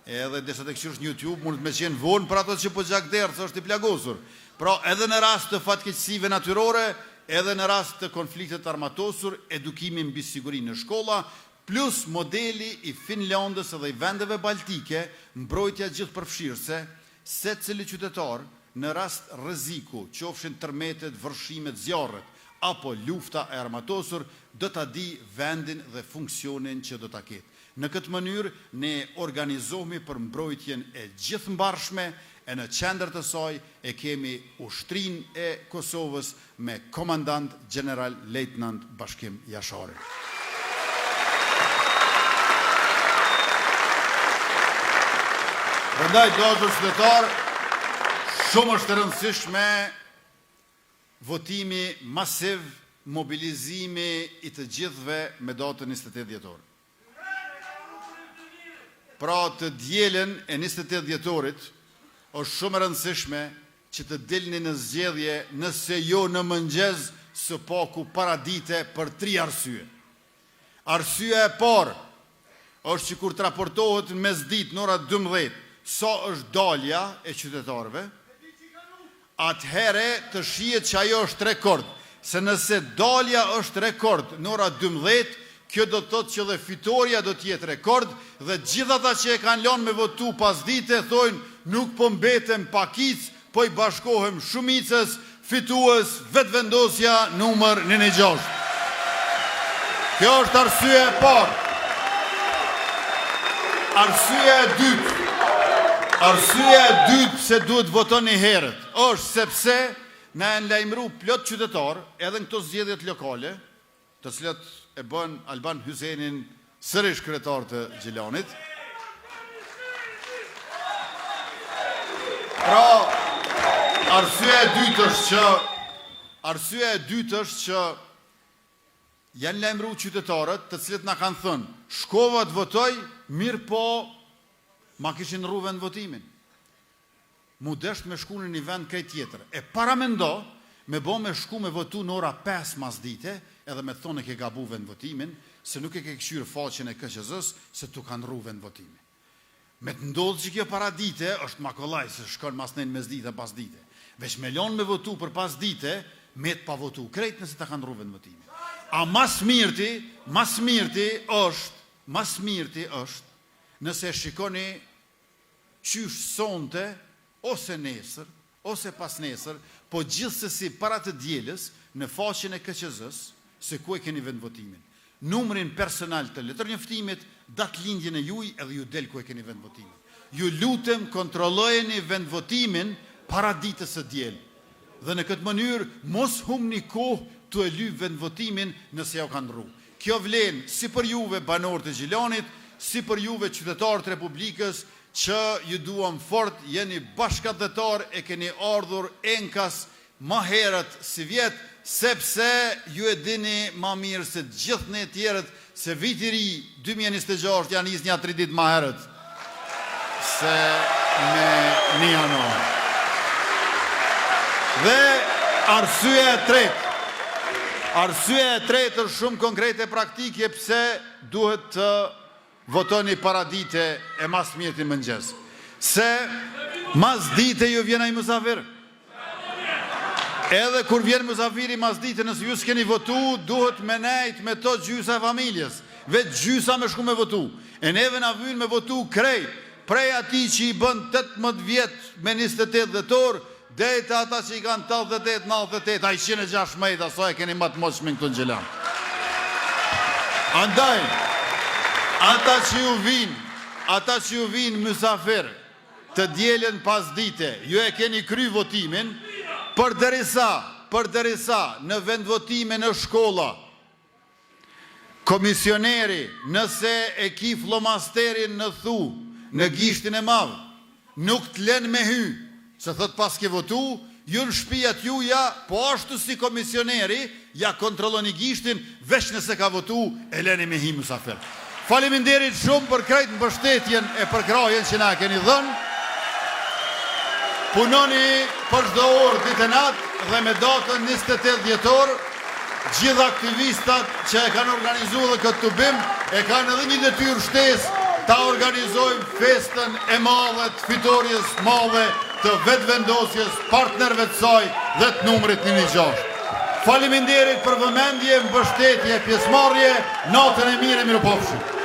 S2: Edhe desa të këshyrsh në YouTube mund të me qenë vonë për ato që po gjakderdh është i plagosur. Pra edhe në rast të fatkeqësive natyrore, edhe në rast të konfliktit armatosur, edukimi mbi sigurinë në shkolla, plus modeli i Finlandës dhe i vendeve baltike, mbrojtja gjithëpërfshirëse, secili qytetar në rast rreziku, qofshin tërmetet, vërshimet, zjarret, apo lufta e armatosur, do ta di vendin dhe funksionin që do ta ketë. Në këtë mënyrë ne organizohemi për mbrojtjen e gjithëmbarshme, e në qendër të saj e kemi Ushtrinë e Kosovës me komandant general lejtnant Bashkim Jashari. Prandaj dashur qytetar, shumë është e rëndësishme votimi masiv, mobilizimi i të gjithëve me datën 28 dhjetor. Pra të dielën e 28 dhjetorit është shumë e rëndësishme që të dilni në zgjedhje nëse jo në mëngjes së paku paradite për 3 arsye. Arsyeja e parë është që kur të raportohet në mesditë në orën 12 sa është dalja e qytetarëve, atëhere të shihet që ajo është rekord. Se nëse dalja është rekord në orën 12, kjo do të thotë që dhe fitoria do të jetë rekord dhe gjithë ata që e kanë lënë me votu pas dite thojnë nuk po mbetem pakic, po i bashkohem shumicës, fitues vetëvendosja numër 116. Kjo është arsye e parë. Arsyeja e dytë pse duhet votoni herët është sepse na e lajmëru plot qytetar edhe në këto zgjedhjet lokale, të cilat e bën Alban Hysenin sërish kryetar të Gjilanit. Pra, arsyeja e dytë është që janë lajmëruar qytetarët të cilët na kanë thënë, shkova të votoj, mirë po ma kishin rru vend votimin. Mu desht me shku në një vend krejt tjetër. E para mendo me bo me shku me votu në ora 5 masdite, edhe me thonë e ke gabu vend votimin, se nuk e ke këshyrë faqen e KQZ-s, se tu kanë rru vend votimin. Me të ndodhë që kjo paradite është makolaj, se shkon mas nejnë mes dite pas dite. Veç me lonë me votu për pas dite, me të pa votu krejt nëse ta kanë rru vend votimin. A mas mirti është, nëse shikoni qysh sonte, ose nesër, ose pas nesër, po gjithsesi para të dielës, në faqen e KQZ-s, se ku e keni vend votimin. Numrin personal të letërnjoftimit, datë lindjen e juj, edhe ju del ku e keni vend votimin. Ju lutem kontrollojeni vend votimin para ditës së diel. Dhe në këtë mënyrë, mos humni kohë të e lyp vend votimin nëse ja kanë rru. Kjo vlen si për juve banorë të Gjilanit, si për juve qytetarët të Republikës, që ju duam fort, jeni bashkëdhetar, e keni ardhur enkas ma herët si vjetë, sepse ju e dini ma mirë se gjithë ne tjerët, se viti ri 2026 janë isë një 3 ditë ma herët se me një januar. Dhe arsye e tretë është shumë konkrete praktike pse duhet të votoni para dite e mas mirë të mëngjes. Se mas dite ju vjena i musafir. Edhe kur vjen mësafiri mas ditën, nëse ju s'keni votu, duhet me nejt me to gjysa e familjes. Vetë gjysa me shku me votu. E neve na vynë me votu krejt, prej ati që i bën 18 vjetë me 28 dhjetor, dhejta ata që i kanë 88, 98, a i 106 mejta, so e keni matë moshme në këtu në Gjelan. Andaj, ata që ju vinë mësafir të djelen pas dite, ju e keni kry votimin, për derisa në vendvotime në shkolla, komisioneri, nëse e ki flomasterin në thu, në gishtin e madhë, nuk të len me hy, se thot pas ke votu, ju në shpijat juja, po ashtu si komisioneri, ja kontroloni gishtin, veç nëse ka votu, e leni me hy mësafer. Faleminderit shumë për krejt në bështetjen e për krajen që na keni dhënë, punoni për çdo orë ditë e natë dhe me datën 28 dhjetor, gjithë aktivistat që e kanë organizuar dhe këtë tubim e kanë edhe një detyrë shtesë ta organizojmë festën e madhe të fitories madhe të vetëvendosjes partnerëve të saj dhe të numrit 116. Faleminderit për vëmendje, mbështetje, pjesëmarrje, natën e mirë e mirupafshim.